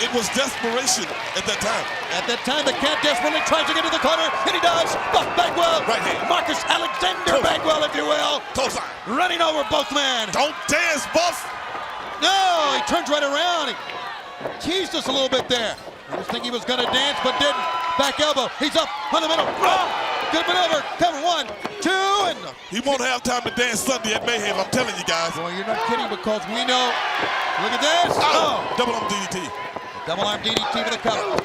It was desperation at that time.
At that time, the Cat desperately tries to get to the corner, and he does. Buff Bagwell,
right hand.
Marcus Alexander Bagwell, if you will.
Close line.
Running over both men.
Don't dance, Buff.
No, he turns right around. He teased us a little bit there. I was thinking he was going to dance, but didn't. Back elbow. He's up on the middle. Good maneuver. Cover 1, 2, and
he won't have time to dance Sunday at Mayhem. I'm telling you guys.
Boy, you're not kidding, because we know. Look at this. Oh,
double arm DDT.
Double arm DDT for the cover.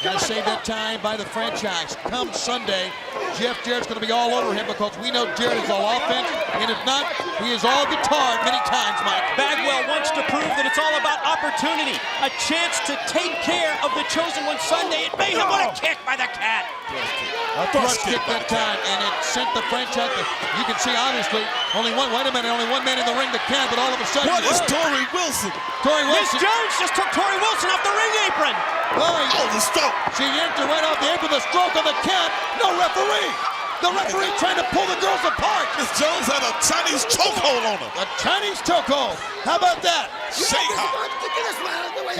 Gotta save that time by the Franchise. Come Sunday, Jeff Jarrett's gonna be all over him, because we know Jarrett is all offense, and if not, he is all guitar many times, Mike.
Bagwell wants to prove that it's all about opportunity. A chance to take care of the chosen one Sunday. It made him want a kick by the Cat.
A thrust kick that time, and it sent the Franchise. You can see, obviously, only one man in the ring, the Cat, but all of a sudden.
What is Torrie Wilson?
Torrie Wilson.
Miss Jones just took Torrie Wilson off the ring apron.
Oh, the stroke.
She yanked her right off the apron, the stroke on the Cat. No referee. The referee trying to pull the girls apart.
Miss Jones had a Chinese chokehold on her.
A Chinese chokehold. How about that?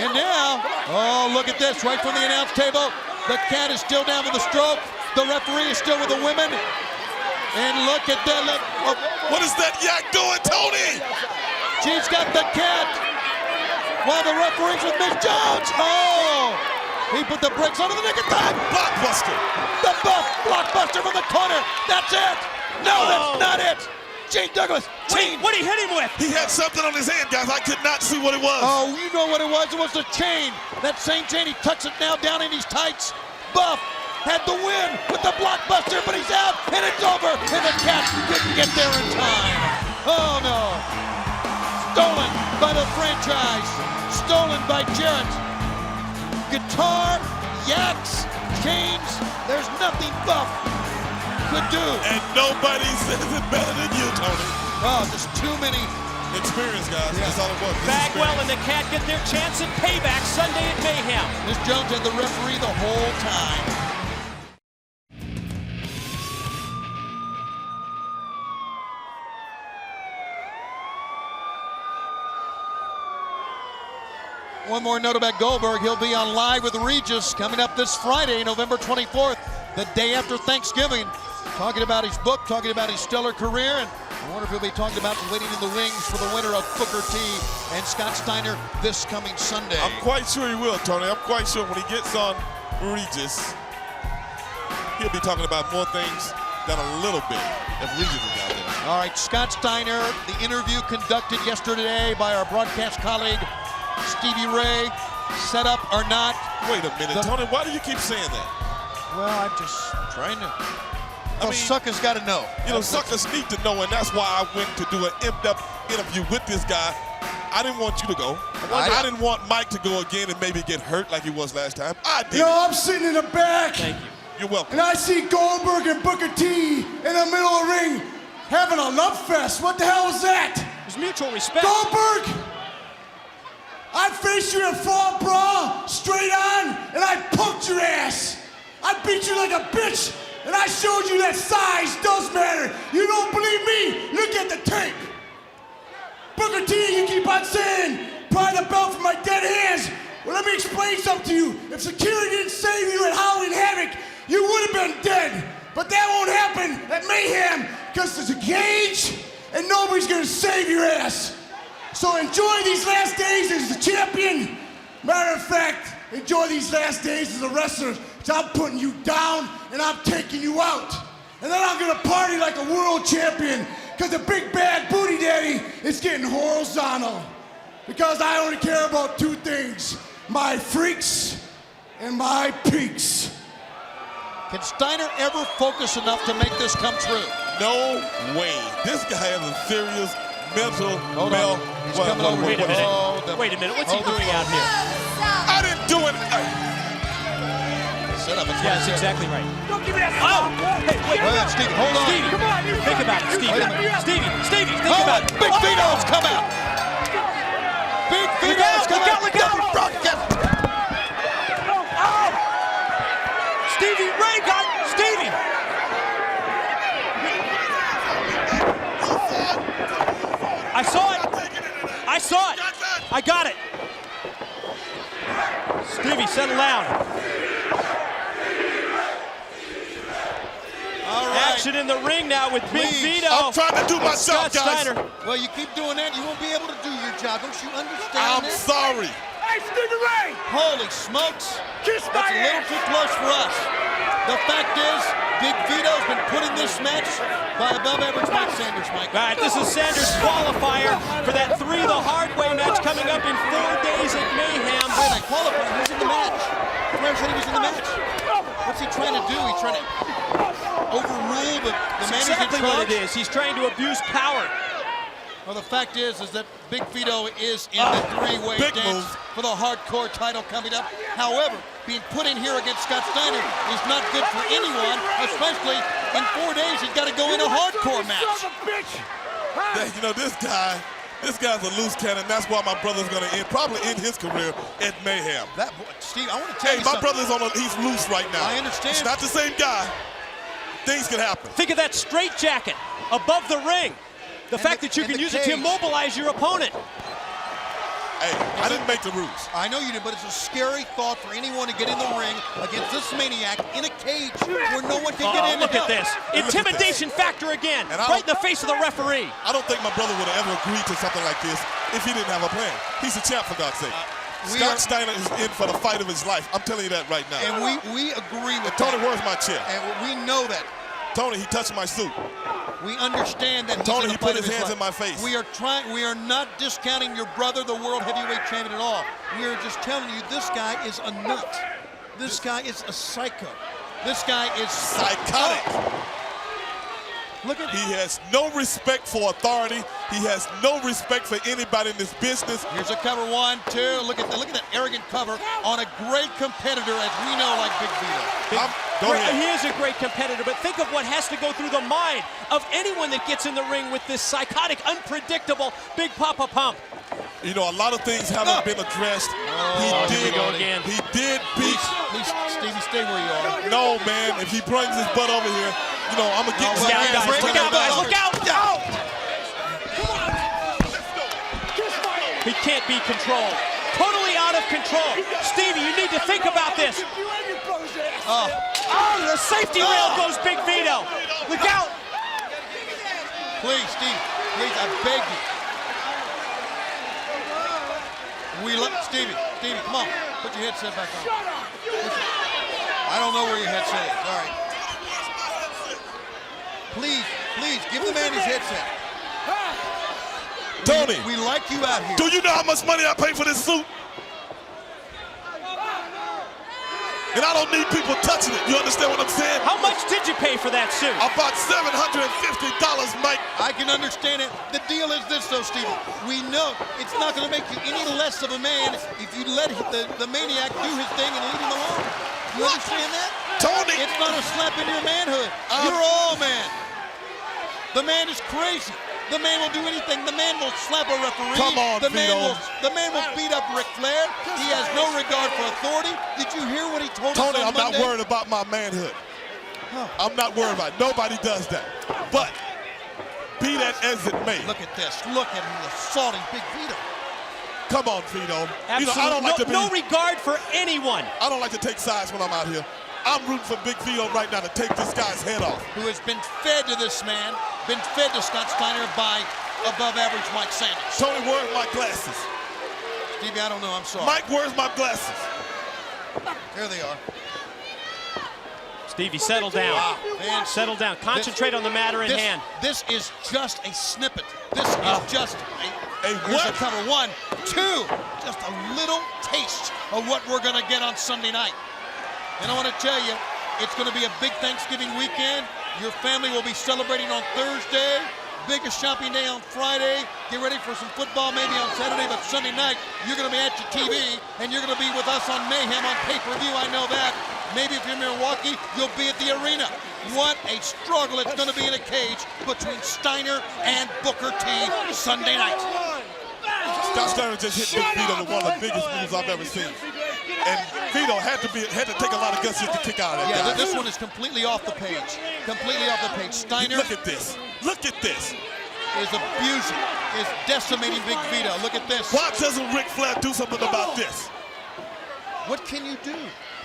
And now, oh, look at this. Right from the announce table, the Cat is still down with the stroke. The referee is still with the women. And look at that.
What is that yak doing, Tony?
She's got the Cat while the referee's with Miss Jones. Oh! He put the brakes on the nick of time.
Blockbuster.
The Buff blockbuster from the corner. That's it. No, that's not it. Gene Douglas.
Wait, what did he hit him with?
He had something on his hand, guys. I could not see what it was.
Oh, you know what it was. It was the chain. That same chain. He tucks it now down in his tights. Buff had the win with the blockbuster, but he's out, and it's over. And the Cat didn't get there in time. Oh, no. Stolen by the franchise. Stolen by Jarrett. Guitar, yaks, chains. There's nothing Buff could do.
And nobody says it better than you, Tony.
Oh, just too many.
Experience, guys. That's all it was.
Bagwell and the Cat get their chance at payback Sunday at Mayhem.
Miss Jones had the referee the whole time. One more note about Goldberg. He'll be on Live with Regis coming up this Friday, November 24th, the day after Thanksgiving. Talking about his book, talking about his stellar career, and I wonder if he'll be talking about waiting in the wings for the winner of Booker T and Scott Steiner this coming Sunday.
I'm quite sure he will, Tony. I'm quite sure when he gets on Regis, he'll be talking about more things than a little bit if Regis is out there.
All right, Scott Steiner, the interview conducted yesterday by our broadcast colleague, Stevie Ray, set up or not.
Wait a minute, Tony, why do you keep saying that?
Well, I'm just trying to. Suckers got to know.
You know, suckers need to know, and that's why I went to do an in-depth interview with this guy. I didn't want you to go. I didn't want Mike to go again and maybe get hurt like he was last time. I did.
Yo, I'm sitting in the back.
Thank you.
You're welcome.
And I see Goldberg and Booker T in the middle of the ring having a love fest. What the hell is that?
There's mutual respect.
Goldberg! I faced you in fall brawl, straight on, and I punked your ass. I beat you like a bitch, and I showed you that size does matter. You don't believe me? Look at the tape. Booker T, you keep on saying, pry the belt from my dead hands. Well, let me explain something to you. If security didn't save you at Halloween Havoc, you would have been dead. But that won't happen at Mayhem, because there's a cage, and nobody's gonna save your ass. So enjoy these last days as the champion. Matter of fact, enjoy these last days as a wrestler. So I'm putting you down and I'm taking you out. And then I'm gonna party like a world champion because the big bad booty daddy is getting horizontal. Because I only care about two things, my freaks and my peaks.
Can Steiner ever focus enough to make this come true?
No way. This guy has a serious mental
He's coming over.
Wait a minute. Wait a minute. What's he doing out here?
I didn't do it.
Set up.
Yeah, that's exactly right.
Don't give me that.
Oh! Hey, wait.
Well, Stevie, hold on.
Stevie,
Come on, you
think about it, Stevie. Stevie, think about it.
Big Vito's come out. Big Vito's come out.
Look out.
Broadcast.
Stevie Ray got Stevie. I saw it. I got it. Stevie, settle down.
All right.
Action in the ring now with Big Vito.
I'm trying to do my job,
Scott
guys.
Steiner.
Well, you keep doing that, you won't be able to do your job. Don't you understand
I'm
this?
sorry.
Hey, Stevie Ray!
Holy smokes.
Kiss
That's
my
a little
ass!
too close for us. The fact is, Big Vito's been put in this match by above average Mike Sanders, Mike.
All right, this is Sanders' qualifier for that 3 the hard way match coming up in 4 days at Mayhem.
Wait, I qualified. He was in the match. Where said he was in the match? What's he trying to do? He's trying to overrule the man who's in
Exactly
charge?
what it is. He's trying to abuse power.
Well, the fact is that Big Vito is in the three-way
Big
dance
move.
for the hardcore title coming up. However, being put in here against Scott Steiner is not good for anyone, especially in 4 days he's got to go in a hardcore match.
You know, this guy's a loose cannon. That's why my brother's going to probably end his career at Mayhem.
That boy, Steve, I want to tell you
my
something.
brother's he's loose right now.
I understand.
It's not the same guy. Things can happen.
Think of that straight jacket above the ring. The fact that you can use it to immobilize your opponent.
Hey, I didn't make the rules.
I know you did, but it's a scary thought for anyone to get in the ring against this maniac in a cage where no one can get in.
Look at this. Intimidation factor again. Right in the face of the referee.
I don't think my brother would have ever agreed to something like this if he didn't have a plan. He's a champ, for God's sake. Scott Steiner is in for the fight of his life. I'm telling you that right now.
And we agree with
Tony,
that.
where's my chair?
And we know that.
Tony, he touched my suit.
We understand that.
Tony, he put his
hands
in my face.
We are not discounting your brother, the world heavyweight champion, at all. We are just telling you this guy is a nut. This guy is a psycho. This guy is
psychotic.
Look at
He has no respect for authority. He has no respect for anybody in this business.
Here's a cover, 1, 2. Look at that arrogant cover on a great competitor, as we know, like Big Vito.
Go ahead.
He is a great competitor, but think of what has to go through the mind of anyone that gets in the ring with this psychotic, unpredictable Big Papa Pump.
You know, a lot of things haven't been addressed. He did beat.
Please, Stevie, stay where you are.
No, man. If he brings his butt over here, you know, I'm gonna get
Look out, guys. Look out, guys. Look out. Oh! He can't be controlled. Totally out of control. Stevie, you need to think about this. Oh, the safety rail goes Big Vito. Look out.
Please, Steve. Please, I beg you. Stevie, come on. Put your headset back on. I don't know where your headset is. All right. Please, give the man his headset.
Tony,
we like you out here.
Do you know how much money I pay for this suit? And I don't need people touching it. You understand what I'm saying?
How much did you pay for that suit?
About $750, Mike.
I can understand it. The deal is this, though, Stevie. We know it's not going to make you any less of a man if you let the maniac do his thing and leave him alone. You understand that?
Tony!
It's not a slap in your manhood. You're all man. The man is crazy. The man will do anything. The man will slap a referee.
Come on,
the man
Vito.
will beat up Ric Flair. He has no regard for authority. Did you hear what he told
Tony,
us on
I'm
Monday?
not worried about my manhood. I'm not worried about it. Nobody does that. But be that as it may.
Look at this. Look at him assaulting Big Vito.
Come on, Vito.
Absolutely.
You know, I don't like to be,
no regard for anyone.
I don't like to take sides when I'm out here. I'm rooting for Big Vito right now to take this guy's head off.
Who has been fed to this man, been fed to Scott Steiner by above average Mike Sanders.
Tony, where's my glasses?
Stevie, I don't know, I'm sorry.
Mike, where's my glasses?
There they are.
Stevie, settle down.
Man,
settle down. Concentrate on the matter in hand.
This is just a snippet. This is just a
what?
Cover 1, 2. Just a little taste of what we're going to get on Sunday night. And I want to tell you, it's going to be a big Thanksgiving weekend. Your family will be celebrating on Thursday. Biggest shopping day on Friday. Get ready for some football maybe on Saturday, but Sunday night, you're going to be at your TV, and you're going to be with us on Mayhem on pay-per-view. I know that. Maybe if you're in Milwaukee, you'll be at the arena. What a struggle it's going to be in a cage between Steiner and Booker T Sunday night.
Scott Steiner just hit Big Vito with one of the biggest moves I've ever seen. And Vito had to take a lot of guts just to kick out of that.
Yeah, this one is completely off the page. Completely off the page. Steiner.
Look at this. Look at this.
Is abusing, is decimating Big Vito. Look at this.
Why doesn't Ric Flair do something about this?
What can you do?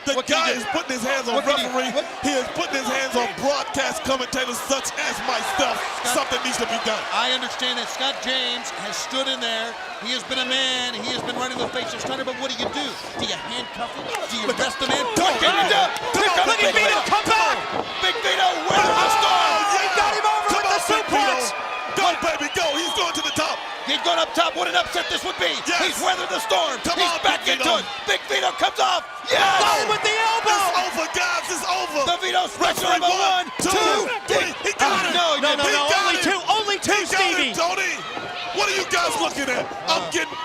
The guy is putting his hands on referee. He is putting his hands on broadcast commentators such as myself. Something needs to be done.
I understand that Scott James has stood in there. He has been a man. He has been right in the face of Steiner. But what do? Do you handcuff him? Do you arrest the man? What can you do? Here comes Big Vito. Come back. Big Vito. Where's the storm?
He got him over with the suplex.
Go, baby, go. He's going to the top.
He's going up top. What an upset this would be.
Yes.
He's weathered the storm.
Come
He's
on,
back
Big
into
Vito.
it. Big Vito comes off. Yes!
Got him with the elbow.
It's over, guys. It's over.
The Vito special
Referee,
number 1, 2, 3.
He got it.
No,
only two. Only two,
He got
Stevie.
it, Tony. What are you guys looking at? I'm getting...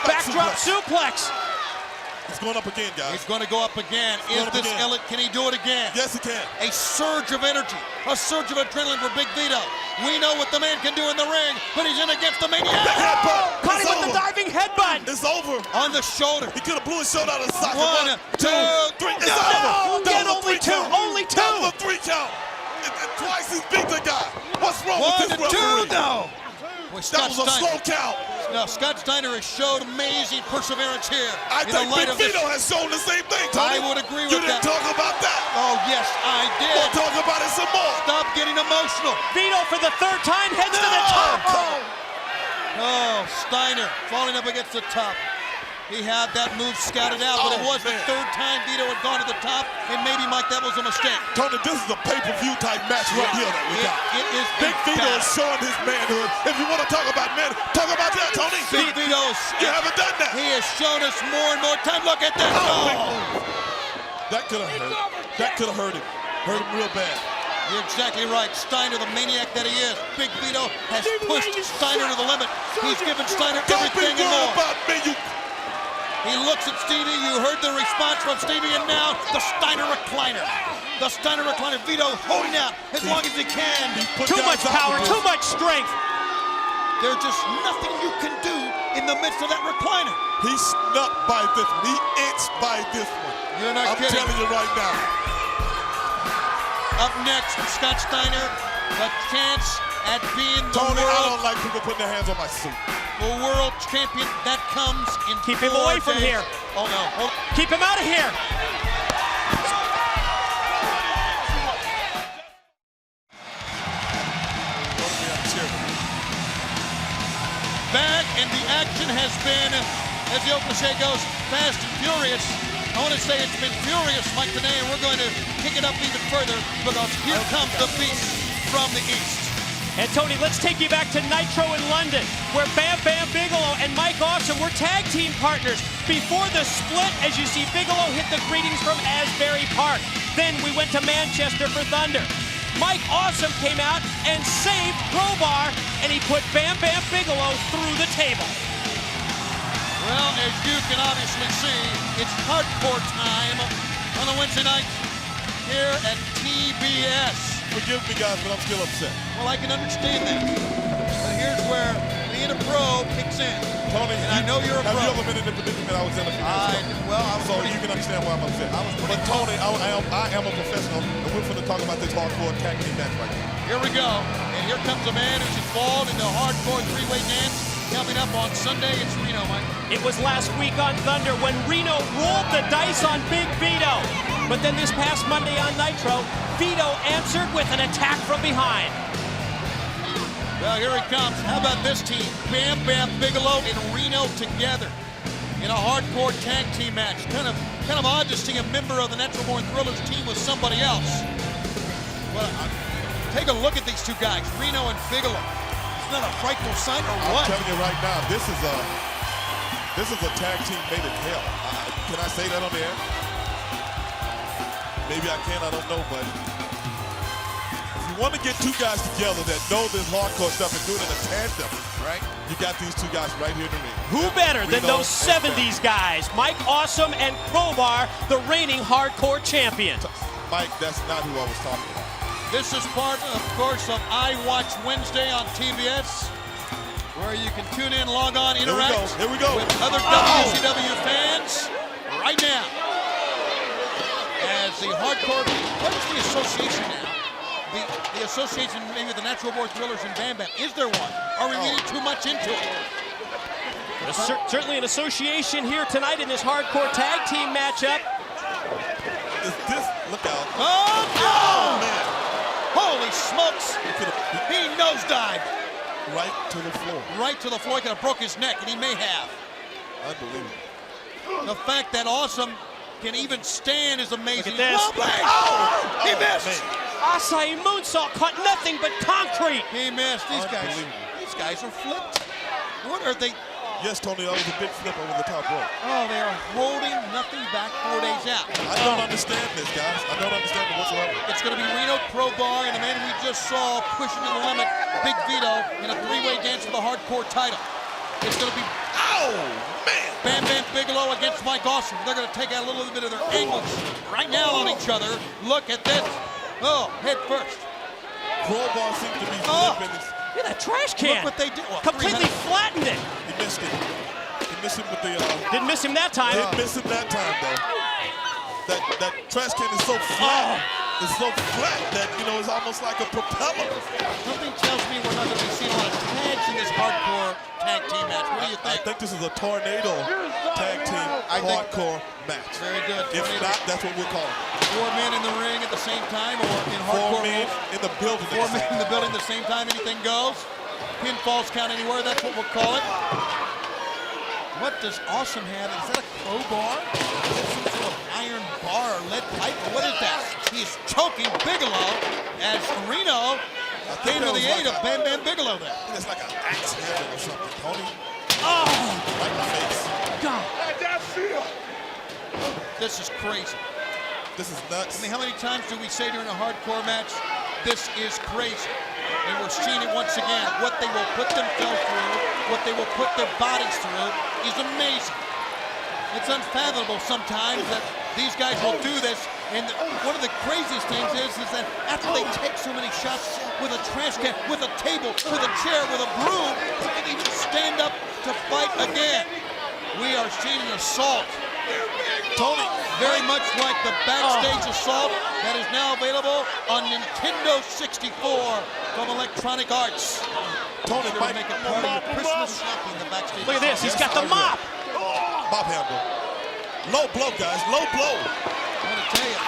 Backdrop suplex.
He's going up again, guys.
He's going to go up again. Is this Elliott? Can he do it again?
Yes, he can.
A surge of energy, a surge of adrenaline for Big Vito. We know what the man can do in the ring, but he's in against the maniac.
Caught him with the diving headbutt.
It's over.
On the shoulder.
He could have blew his shoulder out of the socket.
1, 2, 3.
It's
No,
over.
again,
Double
only
three
two.
count.
Only two.
Double 3 count. Twice as big the guy. What's wrong
1
with this
to 2,
referee?
no.
That was a slow count.
Now, Scott Steiner has showed amazing perseverance here.
I think Big Vito has shown the same thing,
I
Tony.
would agree
You
with
didn't
that.
talk about that.
Oh, yes, I did.
We'll talk about it some more.
Stop getting emotional.
Vito for the third time heads to the top.
Oh, Steiner falling up against the top. He had that move scouted out, but it was the third time Vito had gone to the top, and maybe, Mike, that was a mistake.
Tony, this is a pay-per-view type match right here that we got.
It is
Big Vito is showing his manhood. If you want to talk about men, talk about that, Tony.
Big Vito,
You haven't done that.
he has shown us more and more time. Look at this.
That could have hurt. That could have hurt him. Hurt him real bad.
You're exactly right. Steiner, the maniac that he is. Big Vito has pushed Steiner to the limit. He's given Steiner everything and more.
About me, you.
He looks at Stevie. You heard the response from Stevie, and now the Steiner recliner. The Steiner recliner. Vito holding out as long as he can.
Too much power, too much strength.
There's just nothing you can do in the midst of that recliner.
He snuck by this one. He inched by this one.
You're not kidding.
I'm telling you right now.
Up next, Scott Steiner, the chance at being the
Tony, I
world,
don't like people putting their hands on my suit.
the world champion. That comes in
Keep him
4
away from
days.
here.
Oh, no. Oh.
Keep him out of here.
Back, and the action has been, as the old cliche goes, fast and furious. I want to say it's been furious, Mike, today, and we're going to kick it up even further because here comes the beast from the East.
And Tony, let's take you back to Nitro in London, where Bam Bam Bigelow and Mike Awesome were tag team partners. Before the split, as you see Bigelow hit the greetings from Asbury Park. Then we went to Manchester for Thunder. Mike Awesome came out and saved Crowbar, and he put Bam Bam Bigelow through the table.
Well, as you can obviously see, it's hardcore time on a Wednesday night here at TBS.
Forgive me, guys, but I'm still upset.
Well, I can understand that. But here's where being a pro kicks in.
Tony,
and I know you're a pro.
Have you ever been in the predicament I was in a few years ago? So you can understand why I'm upset. But Tony, I am a professional, and we're going to talk about this hardcore tag team match right now.
Here we go. And here comes a man who's involved in the hardcore three-way dance. Coming up on Sunday, it's Reno, Mike.
It was last week on Thunder when Reno rolled the dice on Big Vito. But then this past Monday on Nitro, Vito answered with an attack from behind.
Well, here he comes. How about this team? Bam Bam Bigelow and Reno together in a hardcore tag team match. Kind of odd to see a member of the Natural Born Thrillers team with somebody else. Well, take a look at these two guys, Reno and Bigelow. It's not a frightful sight or what?
I'm telling you right now, this is a tag team made in hell. Can I say that on the air? Maybe I can, I don't know, but if you want to get two guys together that know this hardcore stuff and do it in a tandem, right? You got these two guys right here to me.
Who better than those 70s guys? Mike Awesome and Crowbar, the reigning hardcore champion.
Mike, that's not who I was talking about.
This is part, of course, of I Watch Wednesday on TBS, where you can tune in, log on, interact
Here we go.
with other WCW fans right now. As the hardcore, what is the association now? The association maybe the Natural Born Thrillers and Bam Bam. Is there one? Are we reading too much into it?
There's certainly an association here tonight in this hardcore tag team matchup.
Is this, look out.
Oh,
man.
Holy smokes! He nosedived.
Right to the floor.
Right to the floor. He could have broke his neck, and he may have.
Unbelievable.
The fact that Awesome can even stand is amazing.
Look at this.
Oh, he missed.
Man.
Acai moonsault caught nothing but concrete.
He missed. These guys are flipped. What are they?
Yes, Tony, that was a big flip over the top rope.
Oh, they are holding nothing back 4 days out.
I don't understand this, guys. I don't understand it whatsoever.
It's going to be Reno Crowbar and the man we just saw pushing to the limit, Big Vito, in a three-way dance for the hardcore title. It's going to be Bam Bam Bigelow against Mike Awesome. They're going to take out a little bit of their angles right now on each other. Look at this. Oh, head first.
Crowbar seems to be flipping.
Look at that trash can.
Look what they did. Well,
completely flattened it.
He missed it. He missed him with the...
Didn't miss him that time.
Didn't miss him that time, though. That trash can is so flat. is so flat that, you know, it's almost like a propeller.
Something tells me we're not going to be seeing a lot of tags in this hardcore tag team match. What do you think?
I think this is a tornado tag team hardcore match.
Very good.
If not, that's what we'll call it.
4 men in the ring at the same time, or in hardcore
4 men in the building.
4 men in the building at the same time, anything goes. Pinfalls count anywhere, that's what we'll call it. What does Awesome have? Is that a crowbar? Is that some sort of iron bar or lead pipe? Or what is that? He's choking Bigelow as Reno came to the aid of Bam Bam Bigelow there.
It's like an axe handle or something, Tony.
Oh!
Right in the face.
God. This is crazy.
This is nuts.
I mean, how many times do we say during a hardcore match, this is crazy? And we're seeing it once again. What they will put themselves through, what they will put their bodies through is amazing. It's unfathomable sometimes that these guys will do this. And one of the craziest things is that after they take so many shots with a trash can, with a table, with a chair, with a broom, they can even stand up to fight again. We are seeing an assault. Tony, very much like the backstage assault that is now available on Nintendo 64 from Electronic Arts.
Tony,
Mike, make a part of your Christmas shopping, the backstage.
Look at this, he's got the mop.
Mop handle. Low blow, guys, low blow.
I'm gonna tell you,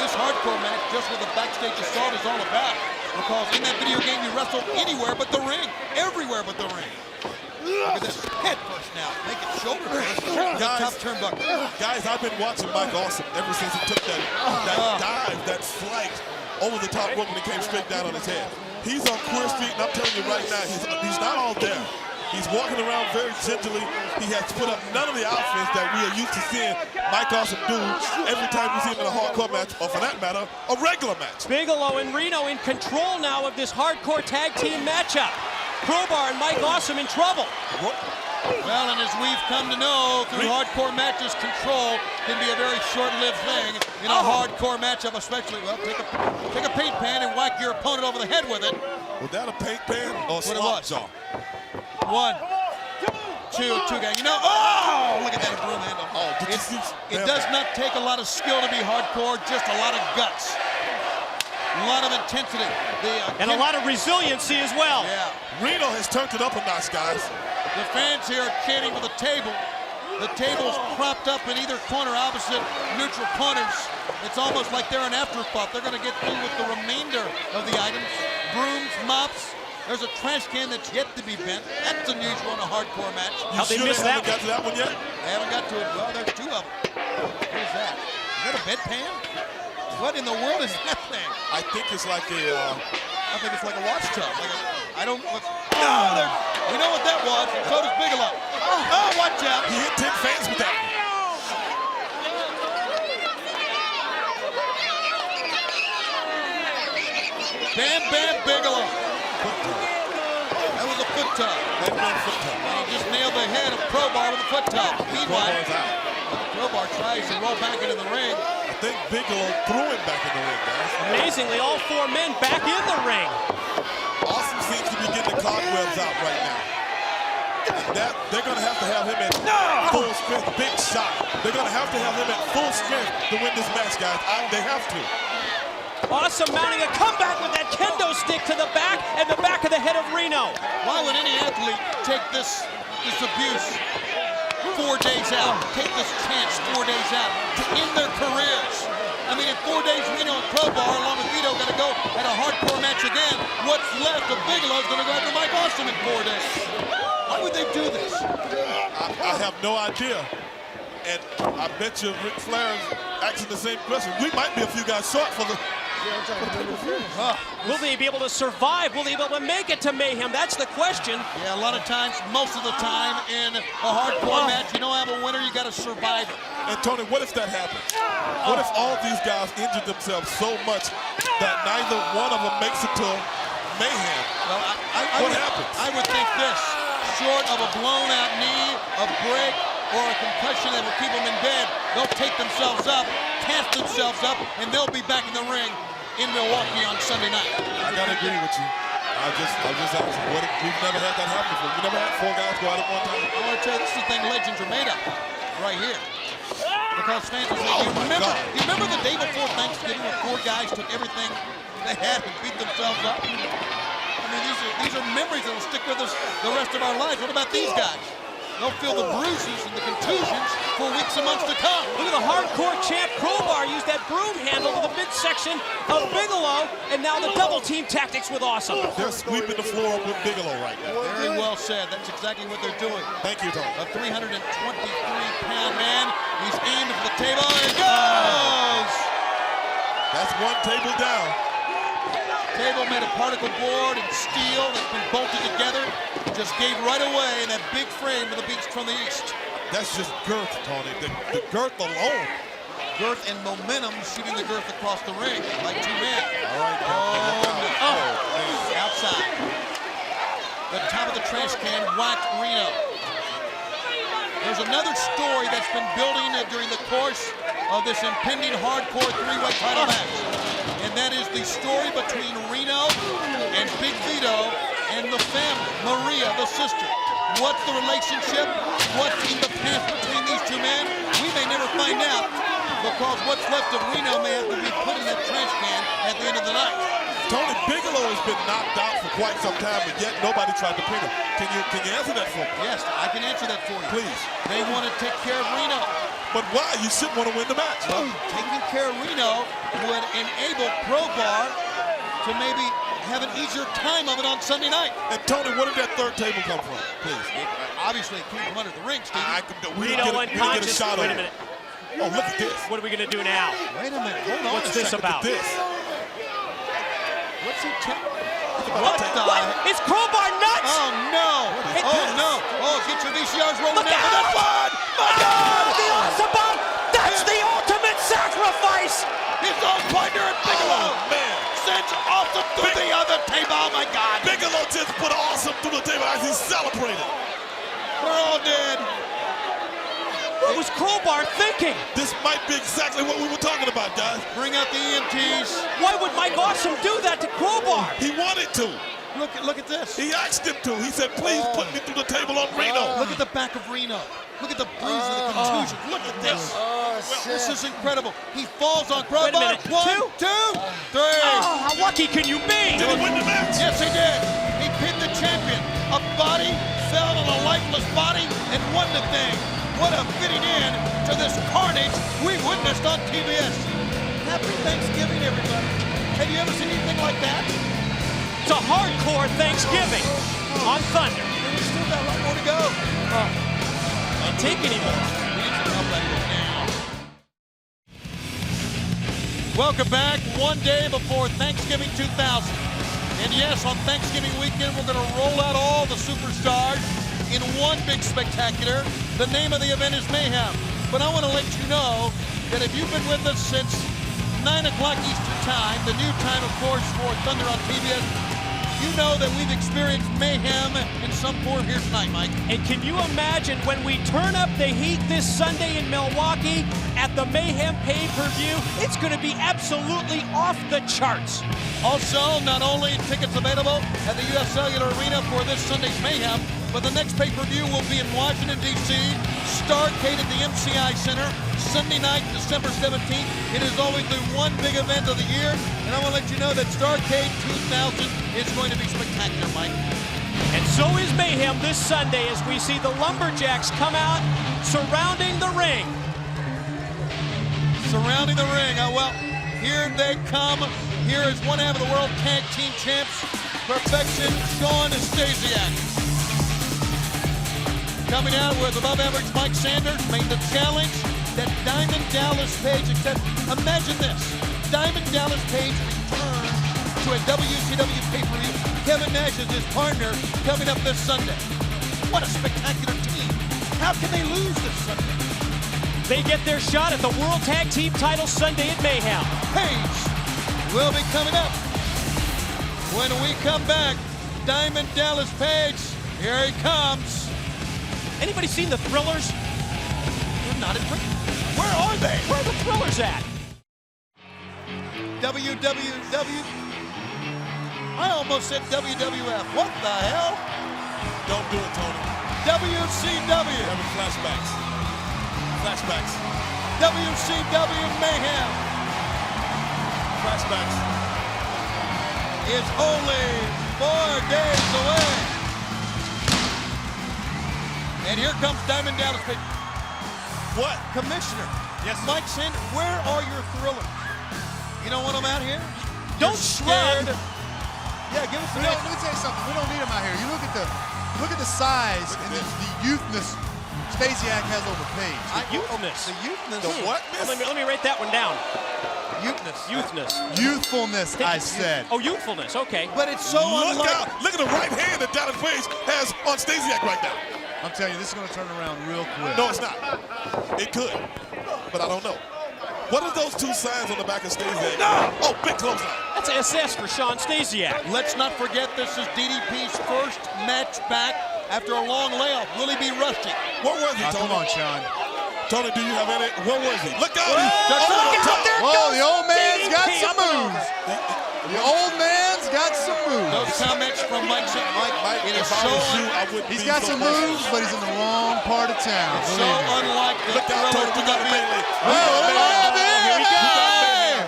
this hardcore match, just what the backstage assault is all about. Because in that video game, you wrestle anywhere but the ring, everywhere but the ring. Look at this, head first now, make it shoulder first, top turnbuckle.
Guys, I've been watching Mike Awesome ever since he took that dive, that flight over the top rope when he came straight down on his head. He's on Queer Street, and I'm telling you right now, he's not all there. He's walking around very gingerly. He has put up none of the outfits that we are used to seeing Mike Awesome do every time we see him in a hardcore match, or for that matter, a regular match.
Bigelow and Reno in control now of this hardcore tag team matchup. Crowbar and Mike Awesome in trouble.
Well, and as we've come to know, through hardcore matches, control can be a very short-lived thing in a hardcore matchup, especially. Well, take a paint pan and whack your opponent over the head with it.
Was that a paint pan or a
What it
slop
was.
jaw?
1, 2 guys. You know, oh, look at that broom handle.
Oh,
It does not take a lot of skill to be hardcore, just a lot of guts. A lot of intensity.
And a lot of resiliency as well.
Yeah.
Reno has turned it up a notch, guys.
The fans here are chanting with the table. The table's propped up in either corner, opposite neutral corners. It's almost like they're an afterthought. They're going to get through with the remainder of the items. Brooms, mops. There's a trash can that's yet to be bent. That's unusual in a hardcore match.
How'd they miss that?
Got to that one yet?
They haven't got to it. Well, there's 2 of them. What is that? Is that a bedpan? What in the world is that thing?
I think it's like a...
I think it's like a wash tub. I don't... you know what that was, and so does Bigelow. Oh, watch out.
He hit 10 fans with that.
Bam Bam Bigelow. That was a foot tub. And he just nailed the head of Crowbar with a foot tub. Meanwhile, the Crowbar tries to roll back into the ring.
I think Bigelow threw him back in the ring, guys.
Amazingly, all 4 men back in the ring.
Awesome seems to be getting the cobwebs out right now. They're going to have him at full strength. Big shot. They're going to have him at full strength to win this match, guys. They have to.
Awesome mounting a comeback with that kendo stick to the back and the back of the head of Reno.
Why would any athlete take this abuse 4 days out, take this chance 4 days out to end their careers? I mean, in 4 days, Reno and Crowbar, along with Vito, going to go at a hardcore match again. What's left of Bigelow is going to go after Mike Awesome in 4 days. Why would they do this?
I have no idea. And I bet you Ric Flair is asking the same question. We might be a few guys short for the...
Will they be able to survive? Will they be able to make it to Mayhem? That's the question.
Yeah, a lot of times, most of the time in a hardcore match, you don't have a winner, you got to survive it.
And Tony, what if that happens? What if all these guys injured themselves so much that neither one of them makes it to Mayhem?
Well,
what happens?
I would think this, short of a blown out knee, a break, or a concussion that will keep them in bed, they'll take themselves up, cast themselves up, and they'll be back in the ring in Milwaukee on Sunday night.
I gotta agree with you. I'll just ask you, we've never had that happen before. We never had 4 guys go out at one time.
I want to tell you, this is the thing legends are made of, right here. Because fans will say, you remember the day before Thanksgiving when 4 guys took everything they had and beat themselves up? I mean, these are memories that will stick with us the rest of our lives. What about these guys? They'll feel the bruises and the contusions for weeks and months to come.
Look at the hardcore champ. Crowbar used that broom handle to the midsection of Bigelow, and now the double team tactics with Awesome.
They're sweeping the floor up with Bigelow right now.
Very well said. That's exactly what they're doing.
Thank you, Tony.
A 323-pound man. He's aimed for the table and goes!
That's one table down.
Table made of particle board and steel that's been bolted together. Just gave right away in that big frame to the beast from the east.
That's just girth, Tony. The girth alone.
Girth and momentum shooting the girth across the ring like 2 men.
All right.
Outside. The top of the trash can whacked Reno. There's another story that's been building during the course of this impending hardcore 3-way title match. And that is the story between Reno and Big Vito and the family, Maria, the sister. What's the relationship? What's in the past between these 2 men? We may never find out because what's left of Reno may have to be put in that trash can at the end of the night.
Tony, Bigelow has been knocked out for quite some time, but yet nobody tried to pin him. Can you answer that for me?
Yes, I can answer that for you.
Please.
They want to take care of Reno.
But why? You should want to win the match.
Well, taking care of Reno would enable Crowbar to maybe have an easier time of it on Sunday night.
And Tony, where did that 3rd table come from? Please.
Obviously, it came from under the ring, Steve.
We didn't get a shot
Wait
on
a minute.
Oh, look at this.
What are we going to do now?
Wait a minute. Hold on.
What's this about?
Look at this.
What's he
What? Is Crowbar nuts?
Oh, no. No. Oh, get your VCRs rolling
Look
out.
out.
That's one. My God.
The Awesome Bomb. That's the ultimate sacrifice.
His own partner in Bigelow.
Oh, man.
Sends Awesome through the other table. Oh, my God.
Bigelow just put Awesome through the table as he celebrated.
They're all dead.
What was Crowbar thinking?
This might be exactly what we were talking about, guys.
Bring out the EMTs.
Why would Mike Awesome do that to Crowbar?
He wanted to.
Look at this.
He asked him to. He said, please put me through the table on Reno.
Look at the back of Reno. Look at the bruise and the contusion. Look at this. This is incredible. He falls on Crowbar.
Wait a minute.
1, 2, 3.
Oh, how lucky can you be?
Did he win the match?
Yes, he did. He pinned the champion. A body fell on a lifeless body and won the thing. What a fitting end to this carnage we witnessed on TBS. Happy Thanksgiving, everybody. Have you ever seen anything like that?
It's a hardcore Thanksgiving on Thunder.
And we still got a lot more to go.
Can't take anymore.
We need some help out here now. Welcome back. One day before Thanksgiving 2000. And yes, on Thanksgiving weekend, we're going to roll out all the superstars in one big spectacular. The name of the event is Mayhem. But I want to let you know that if you've been with us since 9 o'clock Eastern Time, the new time, of course, for Thunder on TBS, you know that we've experienced mayhem in some form here tonight, Mike.
And can you imagine when we turn up the heat this Sunday in Milwaukee at the Mayhem pay-per-view? It's going to be absolutely off the charts.
Also, not only tickets available at the U.S. Cellular Arena for this Sunday's Mayhem, but the next pay-per-view will be in Washington, D.C., Starrcade at the MCI Center, Sunday night, December 17th. It is always the one big event of the year, and I want to let you know that Starrcade 2000 is going to be spectacular, Mike.
And so is Mayhem this Sunday as we see the Lumberjacks come out surrounding the ring.
Surrounding the ring. Well, here they come. Here is one half of the World Tag Team Champs, Perfection, Shawn Stasiak. Coming out with above average Mike Sanders, made the challenge that Diamond Dallas Page, except imagine this, Diamond Dallas Page returned to a WCW pay-per-view. Kevin Nash is his partner coming up this Sunday. What a spectacular team. How can they lose this Sunday?
They get their shot at the World Tag Team title Sunday at Mayhem.
Page will be coming up. When we come back, Diamond Dallas Page, here he comes.
Anybody seen the Thrillers?
They're not in print. Where are they?
Where are the Thrillers at?
WWW. I almost said WWF. What the hell?
Don't do it, Tony.
WCW.
Having flashbacks. Flashbacks.
WCW Mayhem
Flashbacks.
is only 4 days away. And here comes Diamond Dallas Page.
What?
Commissioner.
Yes, sir.
Mike Sanders, where are your thrillers? You don't want them out here?
Don't
You're
shrug.
scared? Yeah, give us
Let me tell you something. We don't need him out here. You look at the size and the youthness Stasiak has over Page.
Youthness.
The youthness.
The what?
Let me write that one down.
Youthness.
Youthness.
Youthfulness, I said.
Oh, youthfulness. Okay.
But it's so
Look
unlike.
out. Look at the right hand that Dallas Page has on Stasiak right now.
I'm telling you, this is going to turn around real quick.
No, it's not. It could, but I don't know. What are those two signs on the back of Stasiak? No! Oh, big clothesline.
That's SS for Sean Stasiak.
Let's not forget this is DDP's first match back after a long layoff. Will he be rusty?
What was he, Tony?
Come on, Sean.
Tony, do you have any? What was he? Look out!
Look out, there
Whoa,
goes
the old man's got
DDP
some
up and
moves.
over.
The old man's got some moves.
Those comments from Mike Sanders.
Mike,
it is
if I
so
was you, I wouldn't
He's
be
got
so
some
much.
moves, but he's in the wrong part of town.
so unlike the
Look out,
thriller
Tony. We
to
got
be.
Bailey.
Here we go.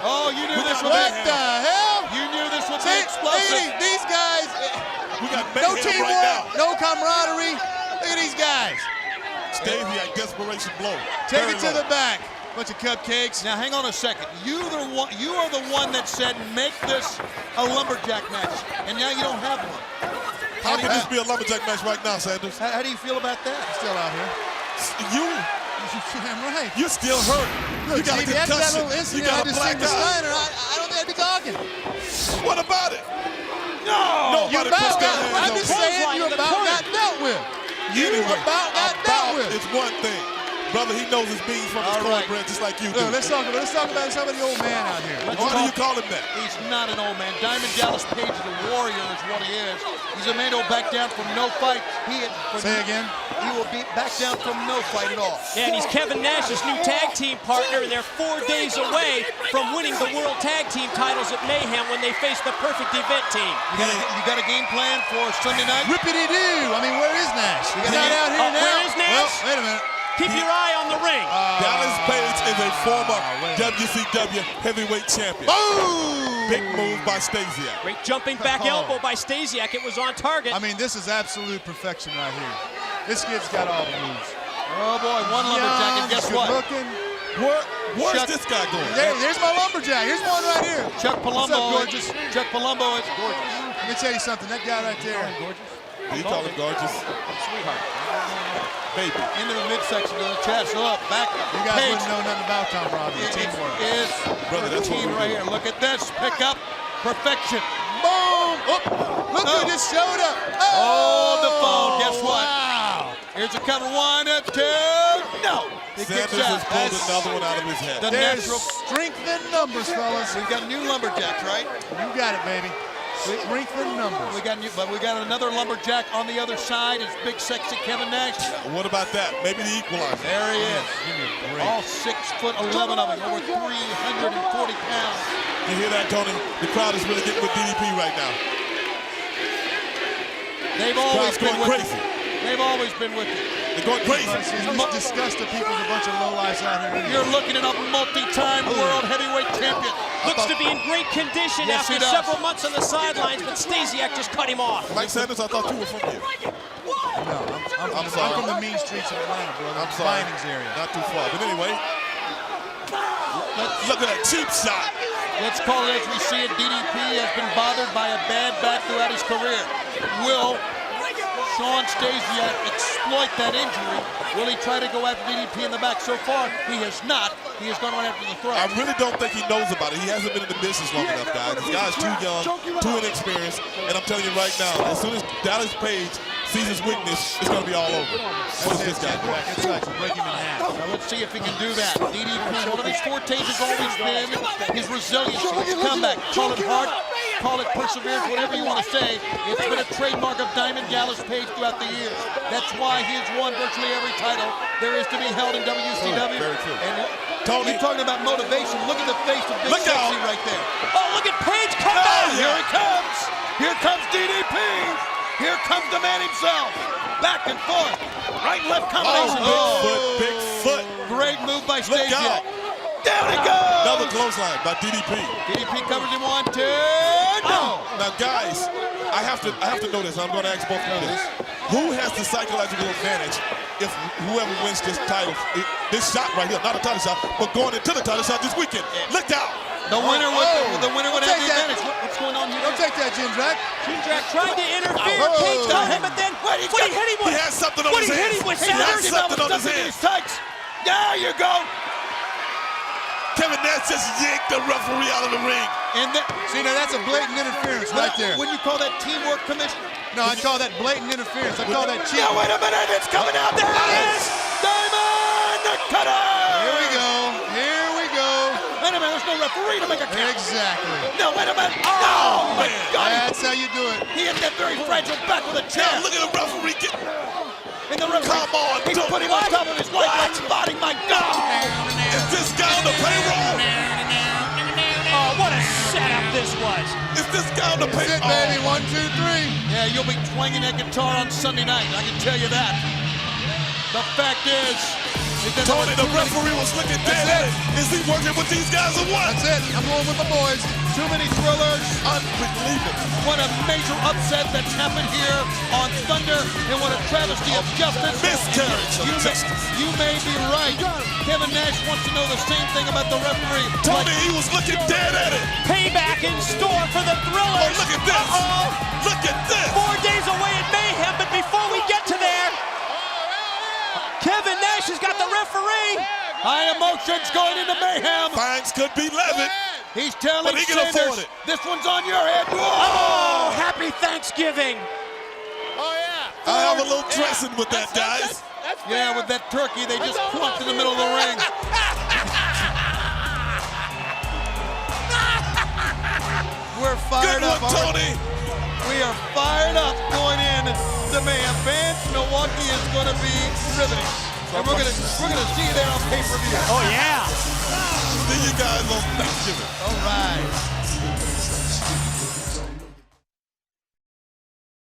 Oh, you knew this would be.
What the hell?
You knew this would be explosive.
These guys,
We got
no
Mayhem
teamwork,
right now.
no camaraderie. Look at these guys.
Stasiak, desperation blow.
Take
Very
it to
low.
the back. Bunch of cupcakes.
Now hang on a second. You are the one that said make this a lumberjack match, and now you don't have one.
How can this be a lumberjack match right now, Sanders?
How do you feel about that?
Still out here.
You,
Damn right.
you're still hurt.
Look,
You got a
JD, after that
concussion.
little
You
incident I
got a
just
black
seen with
eye.
Steiner, I don't think I'd be talking.
What about it?
No!
You
Nobody
about
puts their
got,
hands
I'm
on
just
you.
saying you
the
about
corner.
got dealt with. You
Anyway,
about got dealt with.
It's one thing. Brother, he knows his beans from his
All right.
cornbread just like you do.
Look, let's talk about some of the old man out here.
Why do you call him that?
He's not an old man. Diamond Dallas Page is a warrior is what he is. He's a man who'll back down from no fight.
Say again?
He will be back down from no fight at all.
Yeah, and he's Kevin Nash's new tag team partner, and they're 4 days away from winning the World Tag Team titles at Mayhem when they face the Perfect Event team.
You got a game plan for Sunday night?
Rippity-doo. I mean, where is Nash? He's
got
not
any-
out here now.
Where is Nash?
Well, wait a minute.
Keep your eye on the ring.
Dallas Page is a former WCW heavyweight champion.
Boom!
Big move by Stasiak.
Great jumping back elbow by Stasiak. It was on target.
I mean, this is absolute perfection right here. This kid's got all the moves.
Oh boy, one lumberjack, and guess
good
what?
looking.
Where's
Chuck-
this guy going?
There's my lumberjack. Here's one right here.
Chuck
What's
Palumbo.
up, gorgeous?
Chuck Palumbo is gorgeous.
Let me tell you something. That guy right there.
You call him gorgeous.
Sweetheart.
Baby.
Into the midsection of the chest. Up, back.
You guys
Page.
wouldn't know nothing about Tom Brady. Teamwork.
Is
Brother, that's what
team
we
right
do.
here. Look at this. Pick up. Perfection.
Boom! Oh, look who just showed up.
Oh, the phone. Guess what?
Wow.
Here's a cover. 1 and 2. No. He
Sanders
kicks out.
has pulled
That's
another one out of his head.
the
There's
natural.
strength in numbers, fellas.
We've got new lumberjacks, right?
You got it, baby. Strength in numbers.
We got another lumberjack on the other side. It's big, sexy Kevin Nash.
What about that? Maybe the equalizer.
There he is.
Give me a break.
All 6'11" of him, over 340 pounds.
You hear that, Tony? The crowd is really getting with DDP right now.
They've always
Crowd's
been
going
with
crazy.
you. They've always been with you.
They're going crazy.
These disgusting people, a bunch of lowlifes out here.
You're looking at a multi-time world heavyweight champion.
Looks to be in great condition
Yes, he
after
does.
several months on the sidelines, but Stasiak just cut him off.
Mike Sanders, I thought you were from here.
No, I'm
sorry.
from the mean streets of Atlanta, brother.
I'm sorry.
Vinings area.
Not too far. But anyway, look at that cheap shot.
Let's call it as we see it. DDP has been bothered by a bad back throughout his career. Will Sean Stasiak exploit that injury? Will he try to go after DDP in the back? So far, he has not. He has gone right after the throat.
I really don't think he knows about it. He hasn't been in the business long enough, guys. This guy's too young, too inexperienced. And I'm telling you right now, as soon as Dallas Page sees his weakness, it's going to be all over. What is this guy doing?
It's like to break him in half.
Now let's see if he can do that. DDP, one of his fortes has always been his resiliency, his comeback. Call it heart, call it perseverance, whatever you want to say. It's been a trademark of Diamond Dallas Page throughout the years. That's why he has won virtually every title there is to be held in WCW.
Very true.
And
Tony.
you're talking about motivation. Look at the face of Big
Look
Sexy
out.
right there.
Oh, look at Page come
Oh,
down!
here he comes. Here comes DDP. Here comes the man himself. Back and forth. Right and left combination.
Oh, big foot, big foot.
Great move by
Look
Stasiak.
out.
Down it goes.
Another clothesline by DDP.
DDP covers him 1, 2. No.
Now, guys, I have to know this. I'm going to ask both of you this. Who has the psychological advantage if whoever wins this title, this shot right here, not a title shot, but going into the title shot this weekend? Look out.
The winner would have the advantage. What's going on here?
Don't take that, Jindrak.
Jindrak tried to interfere. Cage got him, but then what he hit him with?
He has something on his hands.
What he hit him with?
He has something on his hands.
There you go.
Kevin Nash just yanked the referee out of the ring.
And
See, now that's a blatant interference right there.
Wouldn't you call that teamwork, Commissioner?
No, I call that blatant interference. I call that cheating.
Now, wait a minute. It's coming out. There it is. Diamond the Cutter.
Here we go. Here we go.
Wait a minute. There's no referee to make a count.
Exactly.
No, wait a minute. Oh, my God.
That's how you do it.
He hit that very fragile back with a chair.
Now, look at the referee get.
And the referee,
come on.
He put him on top of his leg like spotting. My God.
Is this guy on the payroll?
Oh, what a setup this was.
Is this guy on the payroll?
That's it, baby. 1, 2, 3.
Yeah, you'll be twanging that guitar on Sunday night. I can tell you that. The fact is that
Tony, the referee was looking dead at it. Is he working with these guys or what?
That's it. I'm going with my boys.
Too many thrillers.
Unbelievable.
What a major upset that's happened here on Thunder, and what a travesty of justice.
Miscarriage of justice.
You may be right. Kevin Nash wants to know the same thing about the referee.
Tony, he was looking dead at it.
Payback in store for the Thrillers.
Oh, look at this.
Uh-oh.
Look at this.
4 days away at Mayhem, but before we get to there, Kevin Nash has got the referee.
High emotions going into Mayhem.
Fines could be levied.
He's telling
But he can
Sanders,
afford it.
this one's on your head. Whoa!
Oh, happy Thanksgiving.
I have a little dressing with that, guys.
Yeah, with that turkey, they just plunked in the middle of the ring. We're fired
Good
up.
one, Tony.
We are fired up going in to Mayhem. Fans, Milwaukee is going to be riveting. And we're gonna see you there on pay-per-view.
Oh, yeah.
See you guys on Thanksgiving.
All right.